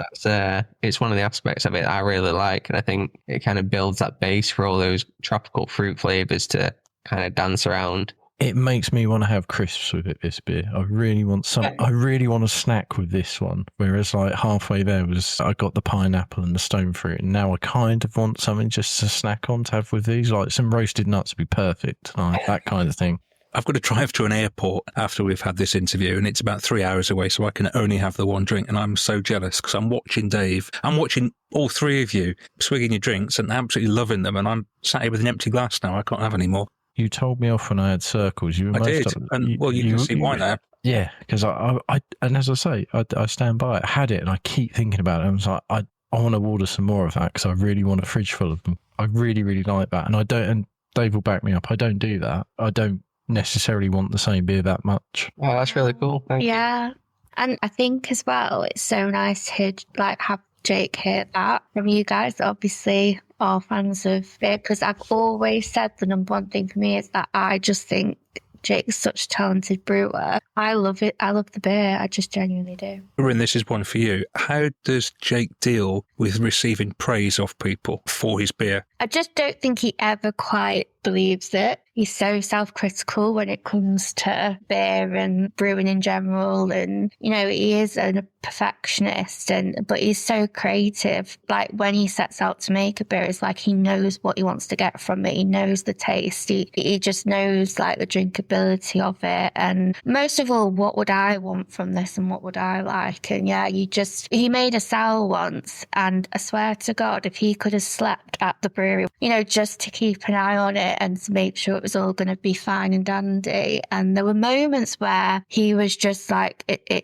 it's one of the aspects of it I really like. And I think it kind of builds that base for all those tropical fruit flavours to kind of dance around. It makes me want to have crisps with it, this beer. I really want a snack with this one. Whereas like halfway there I got the pineapple and the stone fruit, and now I kind of want something just to snack on to have with these. Like some roasted nuts would be perfect, like that kind of thing. I've got to drive to an airport after we've had this interview, and it's about 3 hours away, so I can only have the one drink. And I'm so jealous because I'm watching Dave. I'm watching all three of you swigging your drinks and absolutely loving them. And I'm sat here with an empty glass now. I can't have any more. You told me off when I had circles. I did, and you can see why now. Yeah, because I and as I say, I stand by it. I had it, and I keep thinking about it. I was like, I want to order some more of that because I really want a fridge full of them. I really, really like that, and I don't. And Dave will back me up. I don't do that. I don't necessarily want the same beer that much. Oh, that's really cool. Thank you. Yeah. And I think as well, it's so nice to like have Jake hear that from you guys, obviously are fans of beer, because I've always said the number one thing for me is that I just think Jake's such a talented brewer. I love it. I love the beer. I just genuinely do. Corinne, this is one for you. How does Jake deal with receiving praise off people for his beer? I just don't think he ever quite believes it. He's so self-critical when it comes to beer and brewing in general. And, you know, he is a perfectionist, but he's so creative. Like when he sets out to make a beer, it's like he knows what he wants to get from it. He knows the taste. He just knows like the drinkability of it. And most of all, what would I want from this and what would I like? And yeah, he made a sour once, and I swear to God, if he could have slept at the brewery, you know, just to keep an eye on it and to make sure it was all going to be fine and dandy. And there were moments where he was just like, I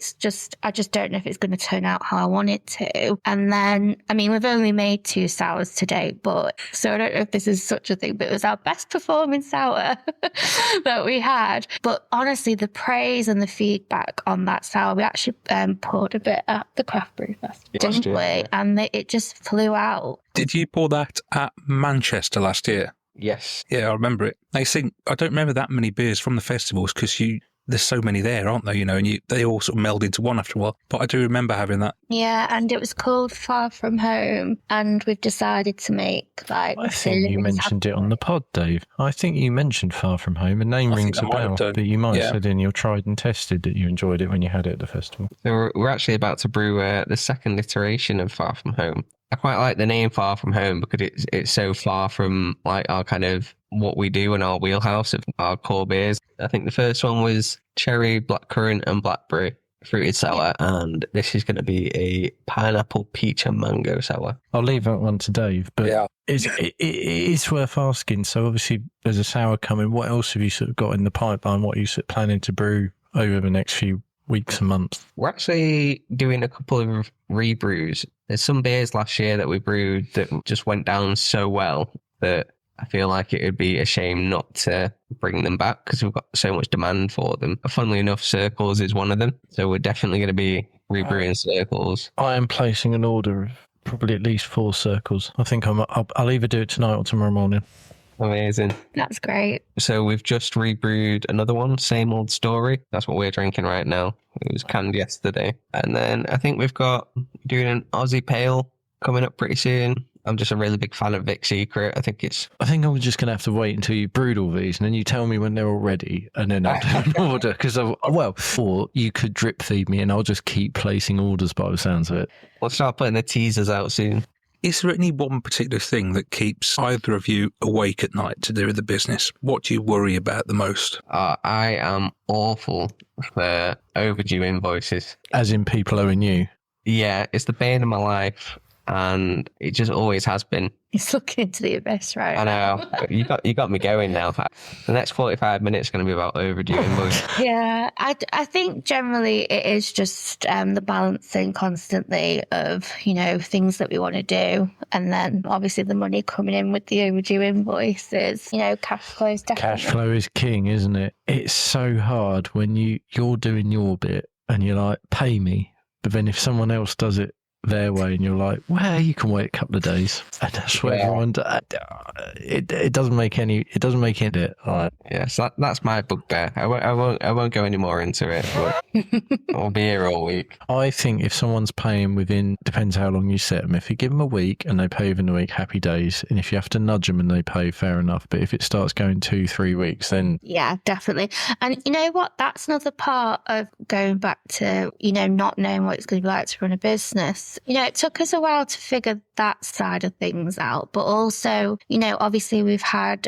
just don't know if it's going to turn out how I want it to. And then, I mean, we've only made 2 sours today, so I don't know if this is such a thing, but it was our best performing sour that we had. But honestly, the praise and the feedback on that sour, we actually poured a bit at the Craft Brew Festival, didn't we? And it just flew out. Did you pour that at Manchester last year? Yes. Yeah, I remember it. I don't remember that many beers from the festivals because there's so many there, aren't there? You know, and they all sort of meld into one after a while. But I do remember having that. Yeah, and it was called Far From Home, and we've decided to make like. I think you mentioned it on the pod, Dave. I think you mentioned Far From Home. A name rings a bell, but you might have said in your tried and tested that you enjoyed it when you had it at the festival. So we're actually about to brew the second iteration of Far From Home. I quite like the name Far From Home because it's so far from like our kind of what we do in our wheelhouse of our core beers. I think the first one was cherry, blackcurrant and blackberry fruited sour, and this is going to be a pineapple, peach and mango sour. I'll leave that one to Dave, but it is worth asking. So obviously there's a sour coming. What else have you sort of got in the pipeline? What are you sort of planning to brew over the next few weeks and months? We're actually doing a couple of rebrews. There's some beers last year that we brewed that just went down so well that I feel like it would be a shame not to bring them back because we've got so much demand for them. Funnily enough, Circles is one of them. So we're definitely going to be rebrewing Circles. I am placing an order of probably at least 4 Circles. I think I'll either do it tonight or tomorrow morning. Amazing. That's great. So we've just rebrewed another one, Same Old Story. That's what we're drinking right now. It was canned yesterday. And then I think we've got doing an Aussie Pale coming up pretty soon. I'm just a really big fan of Vic Secret. I think I'm just going to have to wait until you brewed all these and then you tell me when they're all ready and then I'll do an order. Because, or you could drip feed me and I'll just keep placing orders by the sounds of it. We'll start putting the teasers out soon. Is there any one particular thing that keeps either of you awake at night to do with the business? What do you worry about the most? I am awful for overdue invoices. As in people owing you? Yeah, it's the bane of my life. And it just always has been. It's looking into the abyss, right? I know. You got me going now. The next 45 minutes is going to be about overdue invoice. Yeah, I think generally it is just the balancing constantly of, you know, things that we want to do. And then obviously the money coming in with the overdue invoices, you know, cash flow is definitely. Cash flow is king, isn't it? It's so hard when you're doing your bit and you're like, pay me. But then if someone else does it their way, and you're like, well, you can wait a couple of days, and that's what everyone does. It doesn't make any. It doesn't make it. Like, Yes, that's my bugbear. I won't go any more into it. But I'll be here all week. I think if someone's paying within, depends how long you set them. If you give them a week and they pay within a week, happy days. And if you have to nudge them and they pay, fair enough. But if it starts going 2-3 weeks, then Yeah, definitely. And you know what? That's another part of going back to, not knowing what it's going to be like to run a business. It took us a while to figure that side of things out. But also, obviously we've had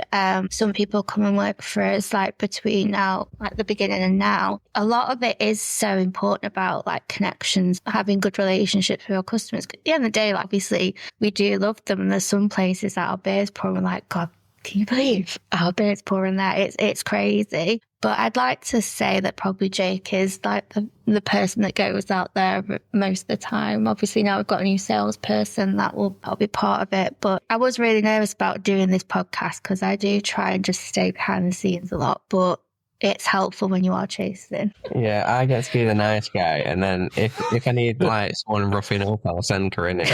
some people come and work for us like between now, like the beginning and now. A lot of it is so important about like connections, having good relationships with our customers. At the end of the day, like, obviously we do love them. And there's some places that our beer's pouring, like, God, can you believe our beer's pouring there? It's crazy. But I'd like to say that probably Jake is like the person that goes out there most of the time. Obviously now we've got a new salesperson that'll be part of it. But I was really nervous about doing this podcast because I do try and just stay behind the scenes a lot. But it's helpful when you are chasing. Yeah, I get to be the nice guy, and then if I need like someone roughing up, I'll send Corinne in.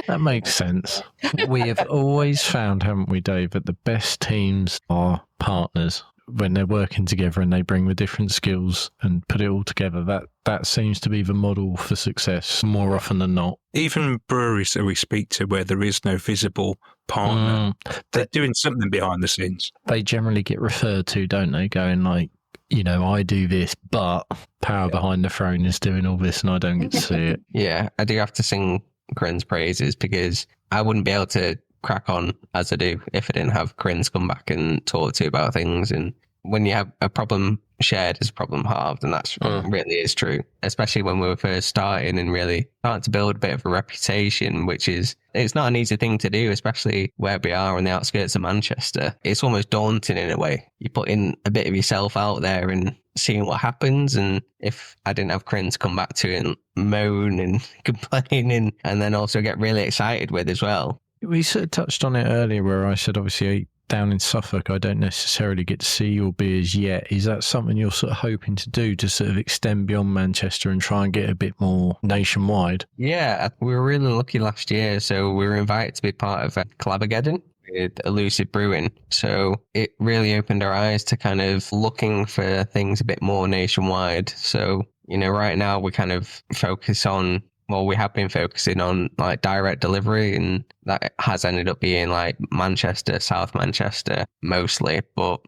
that makes sense. We have always found, haven't we, Dave, that the best teams are partners. When they're working together and they bring the different skills and put it all together, that seems to be the model for success more often than not. Even breweries that we speak to where there is no visible partner, they're doing something behind the scenes. They generally get referred to, don't they? Going like, I do this, but power behind the throne is doing all this and I don't get to see it. Yeah, I do have to sing Corinne's praises because I wouldn't be able to crack on as I do if I didn't have Corinne's come back and talk to you about things. And when you have a problem shared is a problem halved, and that's really is true, especially when we were first starting and really starting to build a bit of a reputation, it's not an easy thing to do, especially where we are on the outskirts of Manchester. It's almost daunting in a way. You put in a bit of yourself out there and seeing what happens. And if I didn't have Corinne to come back to and moan and complain and then also get really excited with as well. We sort of touched on it earlier where I said, obviously, down in Suffolk, I don't necessarily get to see your beers yet. Is that something you're sort of hoping to do to sort of extend beyond Manchester and try and get a bit more nationwide? Yeah, we were really lucky last year. So we were invited to be part of Collabogeddon with Elusive Brewing. So it really opened our eyes to kind of looking for things a bit more nationwide. So, right now we kind of we have been focusing on like direct delivery, and that has ended up being like Manchester, South Manchester mostly, but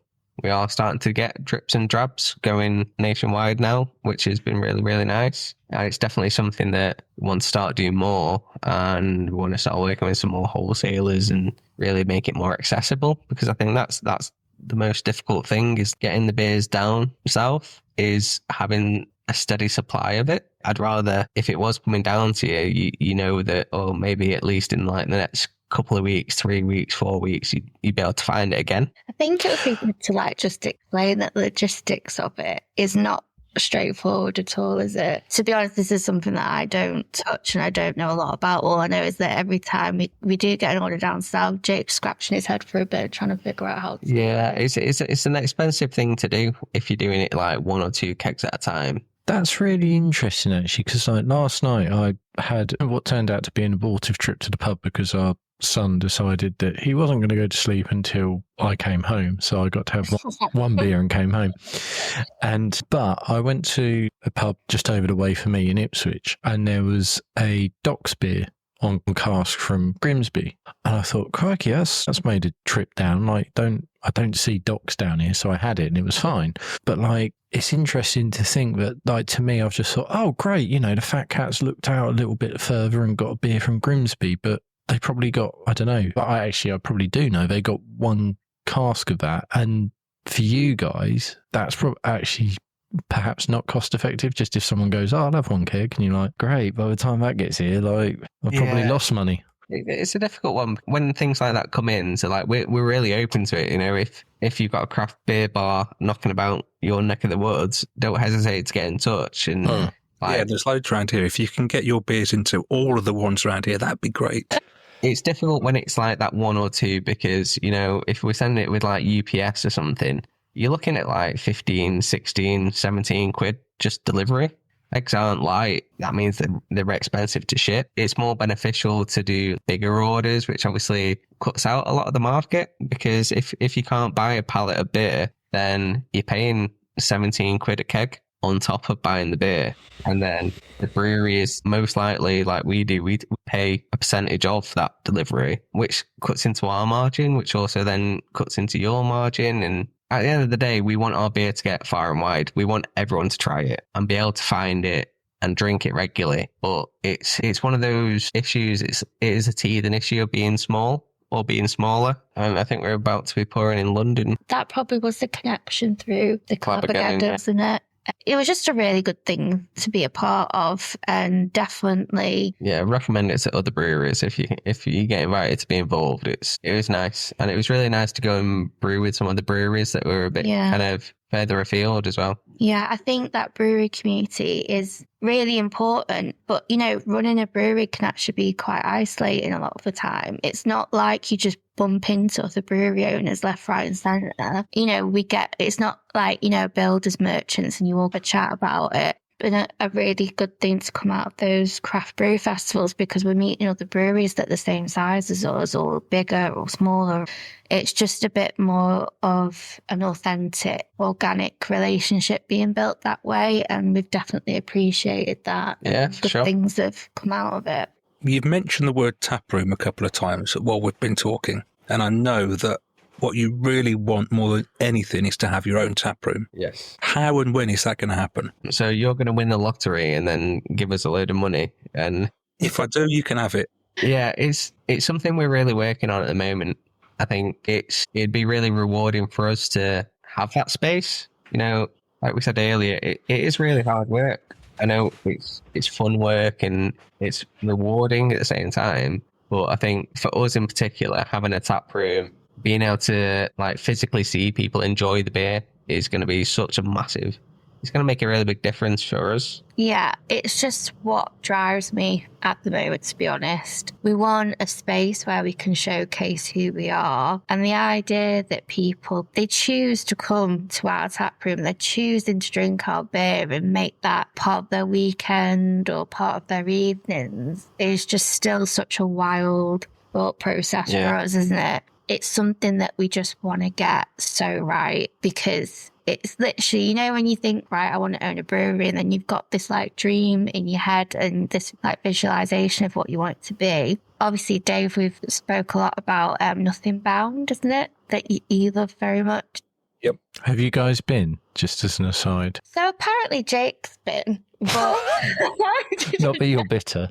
we are starting to get drips and drabs going nationwide now, which has been really, really nice. And it's definitely something that we want to start doing more, and we want to start working with some more wholesalers and really make it more accessible, because I think that's the most difficult thing is getting the beers down south, is having a steady supply of it. I'd rather, if it was coming down to you know that, or maybe at least in like the next couple of weeks, 3 weeks, 4 weeks, you'd be able to find it again. I think it would be good to like just explain that the logistics of it is not straightforward at all, is it? To be honest, this is something that I don't touch and I don't know a lot about. All I know is that every time we do get an order down south, Jake's scratching his head for a bit, trying to figure out how to do it. It's an expensive thing to do if you're doing it like 1 or 2 kegs at a time. That's really interesting, actually, because like last night I had what turned out to be an abortive trip to the pub because our son decided that he wasn't going to go to sleep until I came home. So I got to have one beer and came home. But I went to a pub just over the way for me in Ipswich, and there was a Docks beer on cask from Grimsby. And I thought, crikey, that's made a trip down. Like, I don't see Docks down here, so I had it and it was fine. But like, it's interesting to think that, like, to me, I've just thought, oh, great, the Fat Cats looked out a little bit further and got a beer from Grimsby, but they probably got, I don't know, but I probably do know, they got one cask of that. And for you guys, that's actually perhaps not cost effective. Just if someone goes, oh, I'll have one keg, and you're like, great, by the time that gets here, like, I've probably lost money. It's a difficult one when things like that come in. So like we're really open to it. If you've got a craft beer bar knocking about your neck of the woods, don't hesitate to get in touch. And there's loads around here. If you can get your beers into all of the ones around here, that'd be great. It's difficult when it's like that 1 or 2 because, if we send it with like UPS or something, you're looking at like 15, 16, 17 quid just delivery. eggs aren't light. That means that they're expensive to ship. It's more beneficial to do bigger orders, which obviously cuts out a lot of the market, because if you can't buy a pallet of beer, then you're paying 17 quid a keg on top of buying the beer. And then the brewery is most likely, like we do, we pay a percentage of that delivery, which cuts into our margin, which also then cuts into your margin. And at the end of the day, we want our beer to get far and wide. We want everyone to try it and be able to find it and drink it regularly. But it's one of those issues. It is a teething issue of being small or being smaller. And I think we're about to be pouring in London. That probably was the connection through the club again. again, wasn't it? It was just a really good thing to be a part of, and definitely, yeah, recommend it to other breweries if you get invited to be involved. It was nice, and it was really nice to go and brew with some of the breweries that were a bit kind of further afield as well. Yeah, I think that brewery community is really important, but running a brewery can actually be quite isolating a lot of the time. It's not like you just bump into other brewery owners left, right and centre. It's not like, builders, merchants, and you all have a chat about it. Been a really good thing to come out of those craft brew festivals, because we're meeting other breweries that are the same size as us, or bigger or smaller. It's just a bit more of an authentic, organic relationship being built that way, and we've definitely appreciated that. Yeah, the sure. things that have come out of it. You've mentioned the word taproom a couple of times while we've been talking, and I know that what you really want more than anything is to have your own taproom. Yes. How and when is that going to happen? So you're going to win the lottery and then give us a load of money. And if I do, you can have it. Yeah, it's something we're really working on at the moment. I think it'd be really rewarding for us to have that space. Like we said earlier, it is really hard work. I know it's fun work and it's rewarding at the same time. But I think for us in particular, having a tap room, being able to physically see people enjoy the beer is going to be such a massive. It's going to make a really big difference for us. Yeah, it's just what drives me at the moment, to be honest. We want a space where we can showcase who we are. And the idea that people, they choose to come to our tap room, they're choosing to drink our beer and make that part of their weekend or part of their evenings is just still such a wild thought process for us, isn't it? It's something that we just want to get so right, because it's literally, when you think, right, I want to own a brewery, and then you've got this dream in your head and this visualization of what you want it to be. Obviously, Dave, we've spoke a lot about Nothing Bound, isn't it? That you love very much. Yep. Have you guys been, just as an aside? So apparently Jake's been, but Not that you're bitter.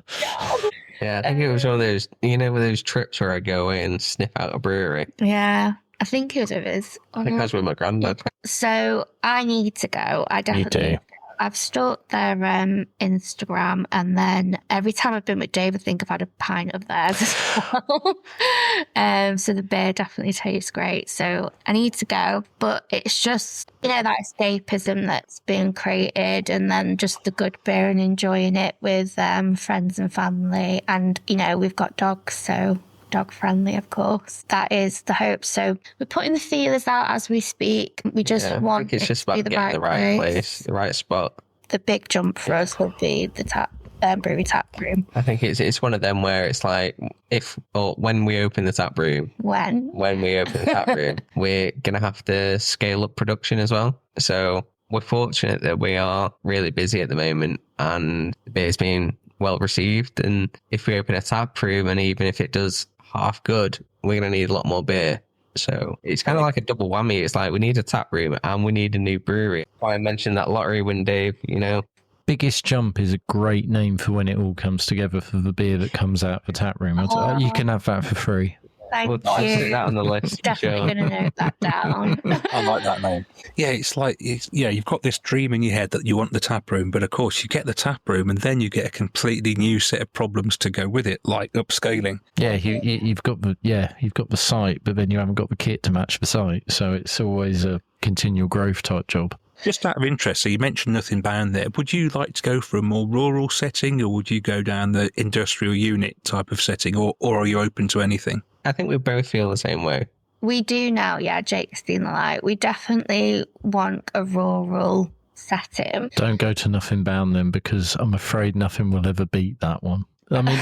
Yeah, I think it was one of those, those trips where I go away and sniff out a brewery. Yeah, I think it was with us. I think I was with my granddad. So I need to go. I definitely do. I've stalked their Instagram, and then every time I've been with Dave, I think I've had a pint of theirs as well. So the beer definitely tastes great. So I need to go, but it's just, that escapism that's been created, and then just the good beer and enjoying it with friends and family. And, we've got dogs, so dog friendly, of course. That is the hope. So we're putting the feelers out as we speak. We just want I think it's just about to be getting the right place, the right spot. The big jump for us would be the brewery tap room. I think it's one of them where it's like when we open the tap room. When we open the tap room, we're gonna have to scale up production as well. So we're fortunate that we are really busy at the moment, and the beer's being well received. And if we open a tap room, and even if it does half good, we're going to need a lot more beer. So it's kind of like a double whammy. It's like we need a tap room and we need a new brewery. I mentioned that lottery win, Dave, Biggest Jump is a great name for when it all comes together for the beer that comes out of the tap room. You can have that for free. Thank we'll you. Put that on the list. Definitely going to note that down. I like that name. Yeah, it's like, you've got this dream in your head that you want the tap room, but of course you get the tap room and then you get a completely new set of problems to go with it, like upscaling. Yeah, you've got the site, but then you haven't got the kit to match the site, so it's always a continual growth type job. Just out of interest, so you mentioned Nothing Bound there. Would you like to go for a more rural setting, or would you go down the industrial unit type of setting, or are you open to anything? I think we both feel the same way. We do now, yeah, Jake's seen the light. We definitely want a rural setting. Don't go to Nothing Bound then, because I'm afraid nothing will ever beat that one. I mean,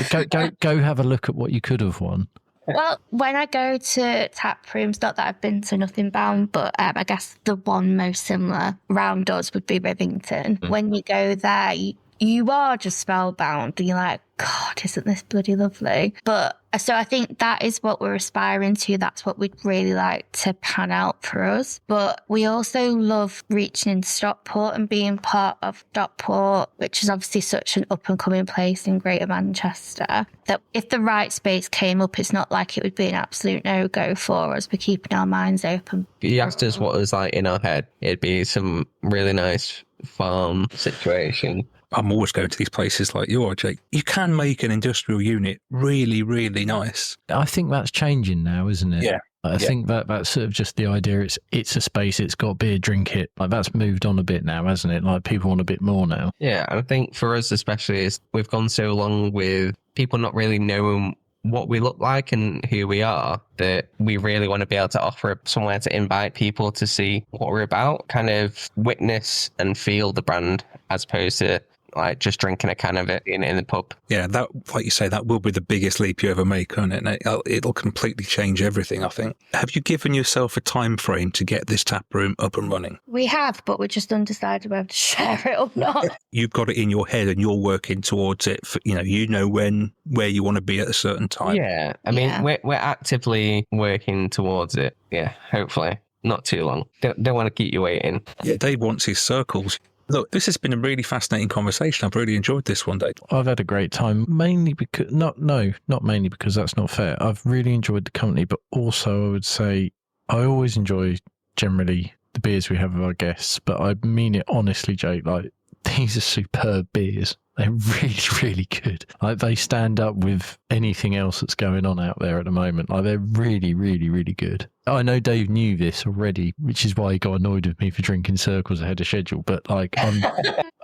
go have a look at what you could have won. Well, when I go to tap rooms, not that I've been to Nothing Bound, but I guess the one most similar round us would be Rivington. When you go there, you are just spellbound and you're like, God, isn't this bloody lovely? But so I think that is what we're aspiring to. That's what we'd really like to pan out for us. But we also love reaching into Stockport and being part of Stockport, which is obviously such an up and coming place in Greater Manchester, that if the right space came up, it's not like it would be an absolute no-go for us. We're keeping our minds open. If you asked us what was like in our head, it'd be some really nice farm situation. I'm always going to these places like you are, Jake. You can make an industrial unit really, really nice. I think that's changing now, isn't it? Yeah. I think that's sort of just the idea. It's a space, it's got beer, drink it. Like, that's moved on a bit now, hasn't it? Like, people want a bit more now. Yeah, I think for us especially is we've gone so long with people not really knowing what we look like and who we are, that we really want to be able to offer somewhere to invite people to see what we're about, kind of witness and feel the brand as opposed to like just drinking a can of it in the pub. Yeah, that, like you say, that will be the biggest leap you ever make, won't it? And it'll completely change everything, I think. Have you given yourself a time frame to get this tap room up and running? We have, but we're just undecided whether to share it or not. You've got it in your head and you're working towards it. You know where you want to be at a certain time. Yeah, I mean, we're actively working towards it. Yeah, hopefully. Not too long. Don't want to keep you waiting. Yeah, Dave wants his circles. Look, this has been a really fascinating conversation. I've really enjoyed this one, Dave. I've had a great time, mainly because, not mainly because that's not fair. I've really enjoyed the company, but also I would say I always enjoy generally the beers we have with our guests, but I mean it honestly, Jake, like, these are superb beers. They're really, really good. Like, they stand up with anything else that's going on out there at the moment. Like, they're really, really, really good. I know Dave knew this already, which is why he got annoyed with me for drinking circles ahead of schedule. But like,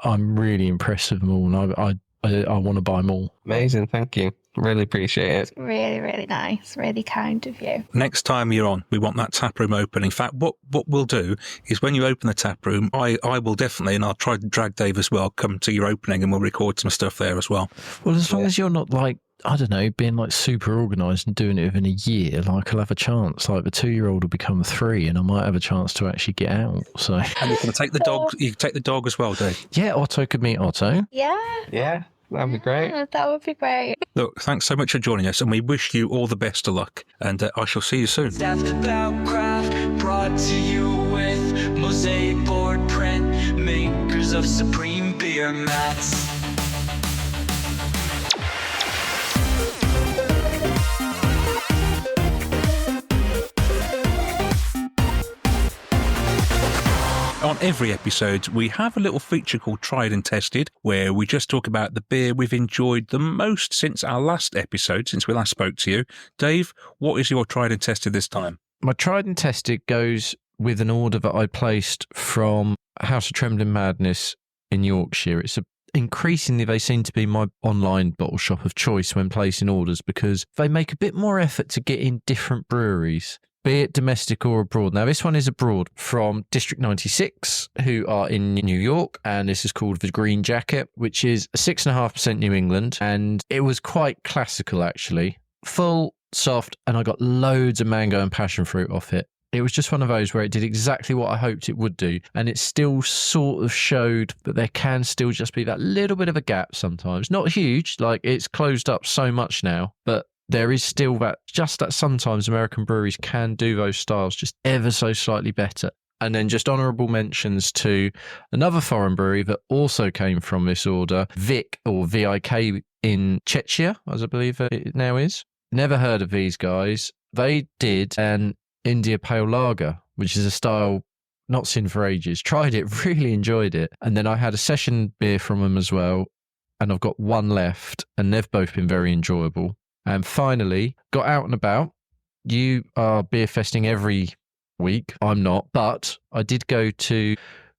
I'm really impressed with them all, and I want to buy them all. Amazing, thank you. Really appreciate it. Really, really nice. Really kind of you. Next time you're on, we want that tap room open. In fact, what we'll do is when you open the tap room, I will definitely, and I'll try to drag Dave as well, come to your opening and we'll record some stuff there as well. Well, as long as you're not like, I don't know, being like super organised and doing it within a year, like, I'll have a chance. Like, the 2-year-old will become 3 and I might have a chance to actually get out. So, and you can take the dog. You can take the dog as well, Dave. Yeah, Otto could meet Otto. Yeah. Yeah, that'd be great. That would be great. Look, thanks so much for joining us, and we wish you all the best of luck. And I shall see you soon. Daftaboutcraft, brought to you with mosaic board print, makers of supreme beer mats. On every episode, we have a little feature called Tried and Tested, where we just talk about the beer we've enjoyed the most since our last episode, since we last spoke to you. Dave, what is your Tried and Tested this time? My Tried and Tested goes with an order that I placed from House of Trembling Madness in Yorkshire. Increasingly, they seem to be my online bottle shop of choice when placing orders, because they make a bit more effort to get in different breweries, be it domestic or abroad. Now, this one is abroad from District 96, who are in New York, and this is called the Green Jacket, which is 6.5% New England, and it was quite classical, actually. Full, soft, and I got loads of mango and passion fruit off it. It was just one of those where it did exactly what I hoped it would do, and it still sort of showed that there can still just be that little bit of a gap sometimes. Not huge, like, it's closed up so much now, but there is still that sometimes American breweries can do those styles just ever so slightly better. And then just honourable mentions to another foreign brewery that also came from this order, Vic, or VIK, in Czechia, as I believe it now is. Never heard of these guys. They did an India Pale Lager, which is a style not seen for ages. Tried it, really enjoyed it. And then I had a session beer from them as well, and I've got one left, and they've both been very enjoyable. And finally, got out and about. You are beer festing every week. I'm not, but I did go to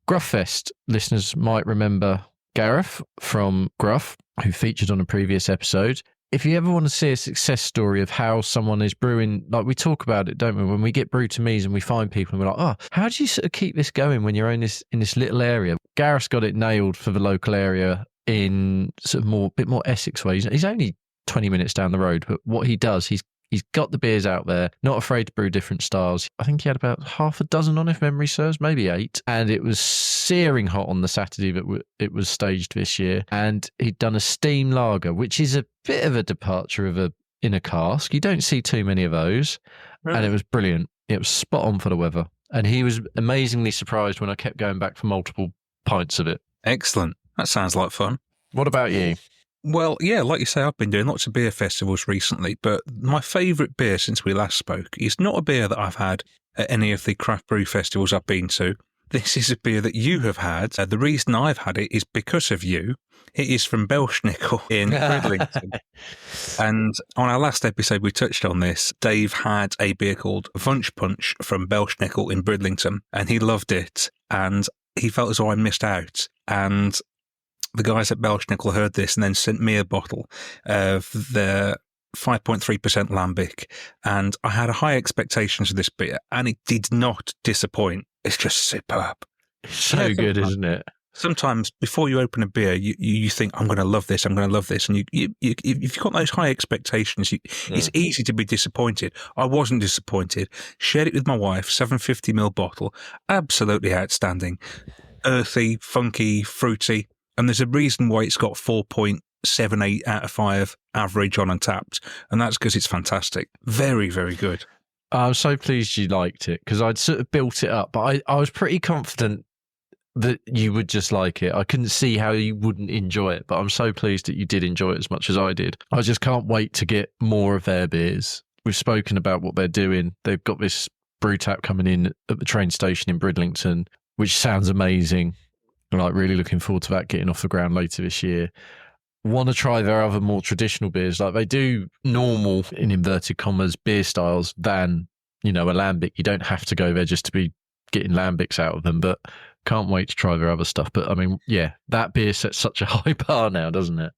Gruff Fest. Listeners might remember Gareth from Gruff, who featured on a previous episode. if you ever want to see a success story of how someone is brewing, like we talk about it, don't we? When we get brew to me's and we find people and we're like, oh, how do you sort of keep this going when you're in this little area? Gareth's got it nailed for the local area in sort of bit more Essex way. He's only 20 minutes down the road, but what he does, he's got the beers out there, not afraid to brew different styles. I think he had about half a dozen on, if memory serves, maybe 8. And it was searing hot on the Saturday that it was staged this year. And he'd done a steam lager, which is a bit of a departure in a cask. You don't see too many of those. Really? And it was brilliant. It was spot on for the weather. And he was amazingly surprised when I kept going back for multiple pints of it. Excellent. That sounds like fun. What about you? Well, yeah, like you say, I've been doing lots of beer festivals recently, but my favourite beer since we last spoke is not a beer that I've had at any of the craft brew festivals I've been to. This is a beer that you have had. The reason I've had it is because of you. It is from Belschnickel in Bridlington. And on our last episode, we touched on this. Dave had a beer called Vunch Punch from Belschnickel in Bridlington, and he loved it. And he felt as though I missed out. And the guys at Belschnickel heard this and then sent me a bottle of the 5.3% Lambic. And I had high expectations of this beer, and it did not disappoint. It's just superb. So good, isn't it? Sometimes before you open a beer, you think, I'm going to love this, I'm going to love this. And if you've got those high expectations, it's easy to be disappointed. I wasn't disappointed. Shared it with my wife, 750ml bottle. Absolutely outstanding. Earthy, funky, fruity. And there's a reason why it's got 4.78 out of 5 average on Untapped. And that's because it's fantastic. Very, very good. I'm so pleased you liked it, because I'd sort of built it up, but I was pretty confident that you would just like it. I couldn't see how you wouldn't enjoy it, but I'm so pleased that you did enjoy it as much as I did. I just can't wait to get more of their beers. We've spoken about what they're doing. They've got this brew tap coming in at the train station in Bridlington, which sounds amazing. I'm like really looking forward to that getting off the ground later this year. Want to try their other more traditional beers. Like they do normal, in inverted commas, beer styles than, a Lambic. You don't have to go there just to be getting Lambics out of them, but can't wait to try their other stuff. But I mean, yeah, that beer sets such a high bar now, doesn't it?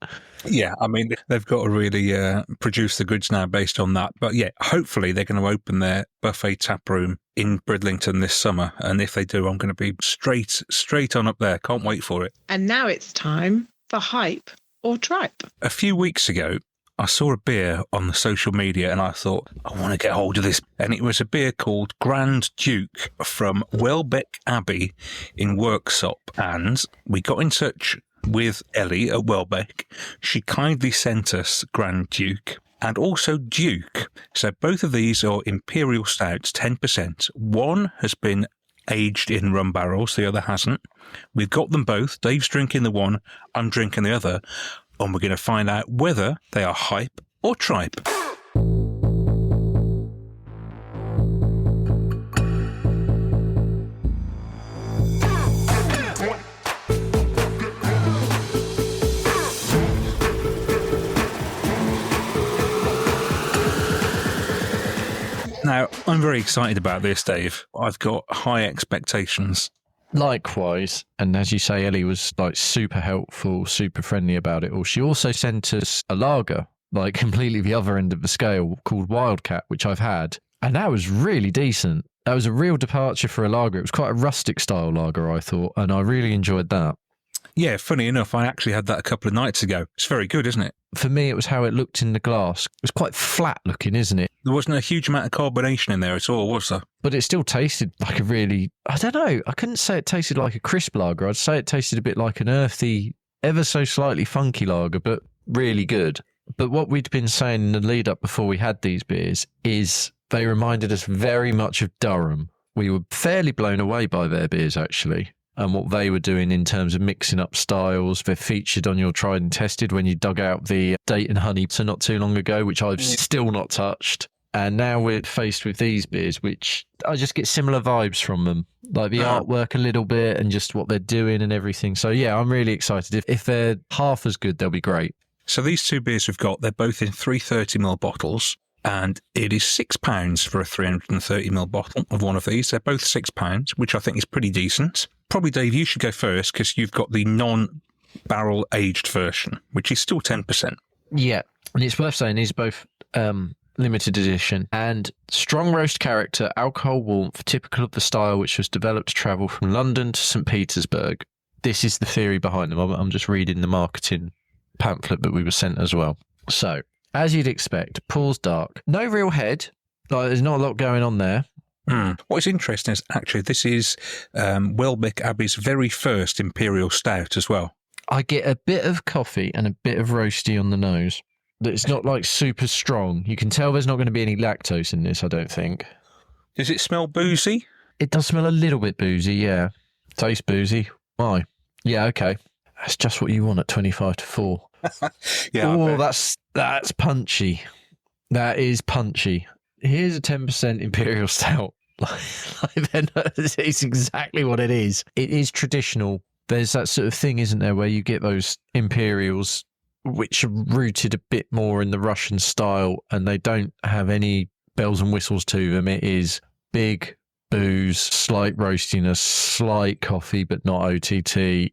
Yeah, I mean, they've got to really produce the goods now based on that. But yeah, hopefully they're going to open their buffet tap room in Bridlington this summer. And if they do, I'm going to be straight on up there. Can't wait for it. And now it's time for Hype or Tripe. A few weeks ago, I saw a beer on the social media and I thought, I want to get hold of this. And it was a beer called Grand Duke from Welbeck Abbey in Worksop. And we got in touch with Ellie at Welbeck. She kindly sent us Grand Duke and also Duke. So both of these are Imperial Stouts, 10%. One has been aged in rum barrels, the other hasn't. We've got them both. Dave's drinking the one, I'm drinking the other. And we're going to find out whether they are hype or tripe. Now, I'm very excited about this, Dave. I've got high expectations. Likewise, and as you say, Ellie was like super helpful, super friendly about it all. She also sent us a lager, like completely the other end of the scale, called Wildcat, which I've had, and that was really decent. That was a real departure for a lager. It was quite a rustic style lager, I thought, and I really enjoyed that. Yeah, funny enough, I actually had that a couple of nights ago. It's very good, isn't it? For me, it was how it looked in the glass. It was quite flat looking, isn't it? There wasn't a huge amount of carbonation in there at all, was there? But it still tasted like a really, I don't know, I couldn't say it tasted like a crisp lager. I'd say it tasted a bit like an earthy, ever so slightly funky lager, but really good. But what we'd been saying in the lead up before we had these beers is they reminded us very much of Durham. We were fairly blown away by their beers, actually. And what they were doing in terms of mixing up styles. They're featured on your Tried and Tested when you dug out the Date and Honey so not too long ago, which I've still not touched. And now we're faced with these beers, which I just get similar vibes from them. Like the artwork a little bit and just what they're doing and everything. So yeah, I'm really excited. If they're half as good, they'll be great. So these two beers we've got, they're both in 330ml bottles. And it is £6 for a 330ml bottle of one of these. They're both £6, which I think is pretty decent. Probably, Dave, you should go first because you've got the non-barrel aged version, which is still 10%. Yeah, and it's worth saying these are both limited edition and strong roast character, alcohol warmth, typical of the style which was developed to travel from London to St. Petersburg. This is the theory behind them. I'm just reading the marketing pamphlet that we were sent as well. So, as you'd expect, pool's dark. No real head. Like, there's not a lot going on there. What's interesting is actually this is Welbeck Abbey's very first Imperial Stout as well. I get a bit of coffee and a bit of roasty on the nose. It's not like super strong. You can tell there's not going to be any lactose in this, I don't think. Does it smell boozy? It does smell a little bit boozy, yeah. Tastes boozy. Why? Yeah, okay. That's just what you want at 25 to 4. Yeah. Oh, that's punchy. That is punchy. Here's a 10% Imperial Stout. It's exactly what it is. It is traditional. There's that sort of thing, isn't there, where you get those Imperials which are rooted a bit more in the Russian style and they don't have any bells and whistles to them. It is big booze, slight roastiness, slight coffee, but not OTT,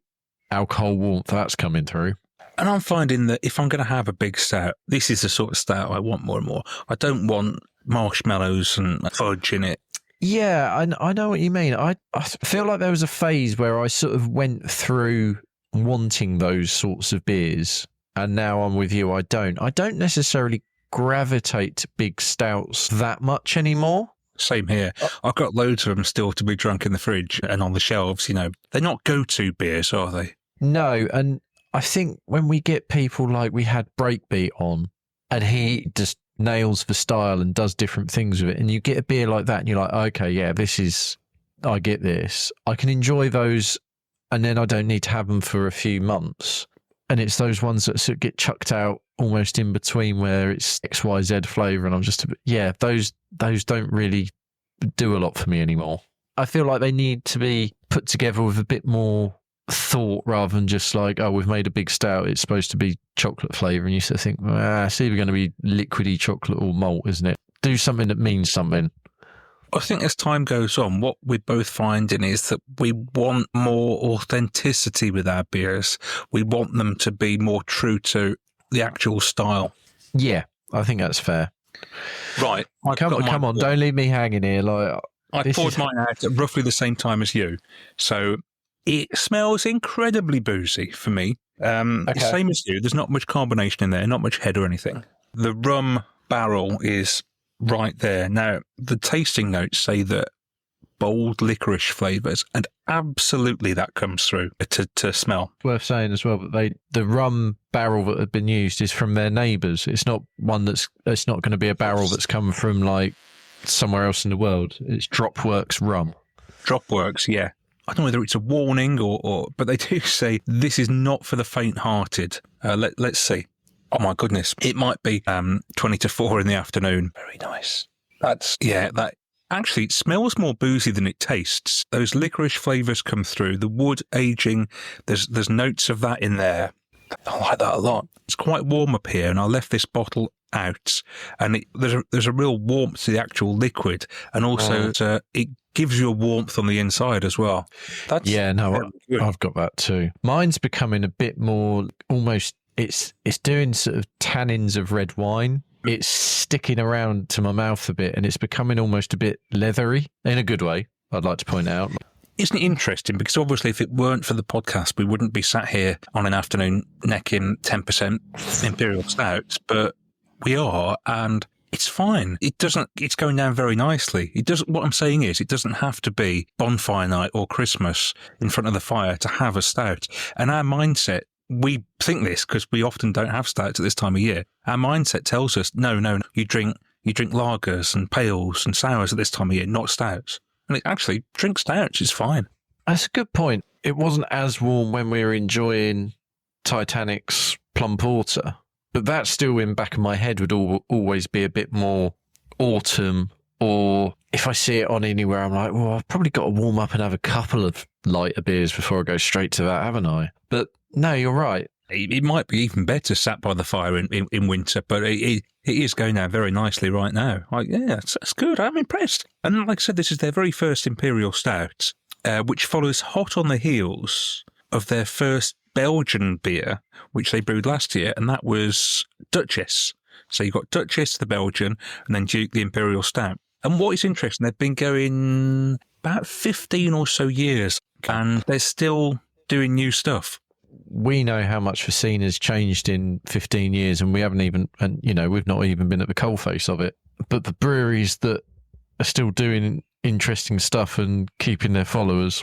alcohol warmth, that's coming through. And I'm finding that if I'm going to have a big stout, this is the sort of stout I want more and more. I don't want marshmallows and fudge in it. Yeah, I know what you mean. I feel like there was a phase where I sort of went through wanting those sorts of beers, and now I'm with you. I don't necessarily gravitate to big stouts that much anymore. Same here. I've got loads of them still to be drunk in the fridge and on the shelves. You know, they're not go-to beers, are they? No, and I think when we get people like we had Breakbeat on, and he just nails the style and does different things with it, and you get a beer like that and you're like, okay, yeah, I get this. I can enjoy those, and then I don't need to have them for a few months. And it's those ones that sort of get chucked out almost in between where it's XYZ flavour, and I'm just, those don't really do a lot for me anymore. I feel like they need to be put together with a bit more thought rather than just like, oh, we've made a big stout, it's supposed to be chocolate flavour, and you sort of think, it's either going to be liquidy chocolate or malt, isn't it? Do something that means something. I think as time goes on, what we're both finding is that we want more authenticity with our beers. We want them to be more true to the actual style. Yeah, I think that's fair. Right. Come on, don't leave me hanging here. Like, I poured mine out at roughly the same time as you. So it smells incredibly boozy for me. Same as you. There's not much carbonation in there, not much head or anything. The rum barrel is right there. Now, the tasting notes say that bold licorice flavours, and absolutely that comes through to smell. Worth saying as well that the rum barrel that had been used is from their neighbours. It's not it's not going to be a barrel that's come from like somewhere else in the world. It's Dropworks rum. Dropworks, yeah. I don't know whether it's a warning or but they do say this is not for the faint-hearted. Let's see. Oh my goodness. It might be 20 to 4 in the afternoon. Very nice. That actually, it smells more boozy than it tastes. Those licorice flavours come through. The wood aging, there's notes of that in there. I like that a lot. It's quite warm up here, and I left this bottle out, and there's a real warmth to the actual liquid, and also it gives you a warmth on the inside as well. I've got that too. Mine's becoming a bit more almost. It's doing sort of tannins of red wine. It's sticking around to my mouth a bit, and it's becoming almost a bit leathery in a good way, I'd like to point out. Isn't it interesting? Because obviously if it weren't for the podcast, we wouldn't be sat here on an afternoon necking 10% Imperial Stouts, but we are, and it's fine. It's going down very nicely. What I'm saying is it doesn't have to be bonfire night or Christmas in front of the fire to have a stout. And our mindset, we think this because we often don't have stouts at this time of year. Our mindset tells us, no, you drink lagers and pales and sours at this time of year, not stouts. And it actually, drink stouts is fine. That's a good point. It wasn't as warm when we were enjoying Titanic's plum porter, but that still in the back of my head would always be a bit more autumn, or if I see it on anywhere, I'm like, well, I've probably got to warm up and have a couple of lighter beers before I go straight to that, haven't I? But no, you're right. It might be even better sat by the fire in winter, but it is going down very nicely right now. That's good. I'm impressed. And like I said, this is their very first Imperial Stout, which follows hot on the heels of their first Belgian beer, which they brewed last year, and that was Duchess. So you've got Duchess, the Belgian, and then Duke, the Imperial Stout. And what is interesting, they've been going about 15 or so years, and they're still doing new stuff. We know how much the scene has changed in 15 years, and we haven't even, and we've not even been at the coalface of it. But the breweries that are still doing interesting stuff and keeping their followers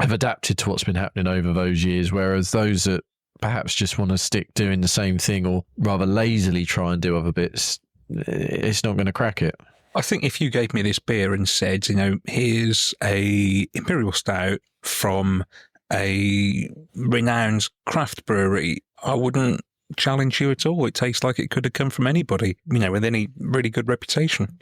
have adapted to what's been happening over those years, whereas those that perhaps just want to stick doing the same thing or rather lazily try and do other bits, it's not going to crack it. I think if you gave me this beer and said, here's a Imperial Stout from a renowned craft brewery, I wouldn't challenge you at all. It tastes like it could have come from anybody, with any really good reputation.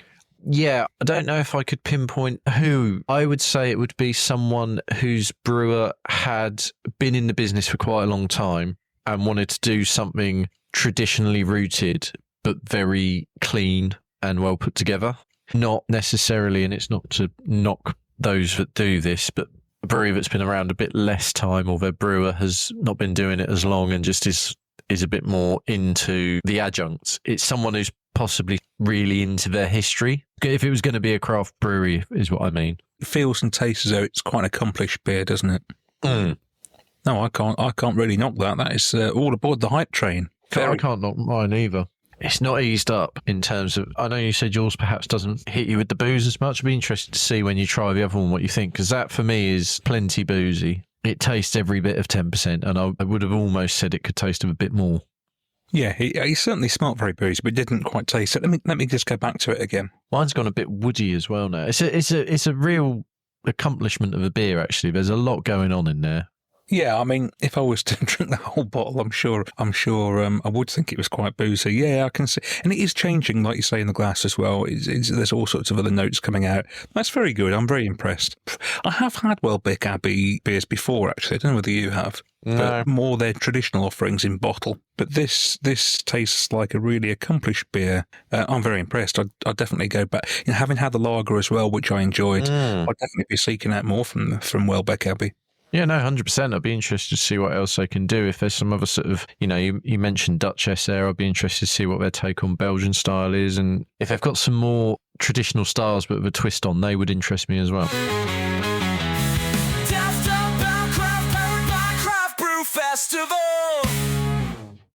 Yeah, I don't know if I could pinpoint who. I would say it would be someone whose brewer had been in the business for quite a long time and wanted to do something traditionally rooted, but very clean and well put together. Not necessarily, and it's not to knock those that do this, but a brewery that's been around a bit less time, or their brewer has not been doing it as long and just is a bit more into the adjuncts. It's someone who's possibly really into their history. If it was going to be a craft brewery, is what I mean. It feels and tastes as though it's quite an accomplished beer, doesn't it? Mm. No, I can't really knock that. That is all aboard the hype train. I can't knock mine either. It's not eased up in terms of, I know you said yours perhaps doesn't hit you with the booze as much. I'd be interested to see when you try the other one what you think, because that for me is plenty boozy. It tastes every bit of 10%, and I would have almost said it could taste of a bit more. Yeah, he certainly smelt very boozy, but didn't quite taste it. Let me just go back to it again. Mine's gone a bit woody as well now. It's a real accomplishment of a beer, actually. There's a lot going on in there. Yeah, I mean, if I was to drink the whole bottle, I'm sure I would think it was quite boozy. Yeah, I can see, and it is changing, like you say, in the glass as well. There's all sorts of other notes coming out. That's very good. I'm very impressed. I have had Welbeck Abbey beers before, actually. I don't know whether you have. No. But more their traditional offerings in bottle. But this tastes like a really accomplished beer. I'm very impressed. I'd definitely go back. Having had the lager as well, which I enjoyed, I'd definitely be seeking out more from Welbeck Abbey. Yeah, no, 100%. I'd be interested to see what else they can do. If there's some other sort of, you mentioned Duchess there, I'd be interested to see what their take on Belgian style is. And if they've got some more traditional styles but with a twist on, they would interest me as well.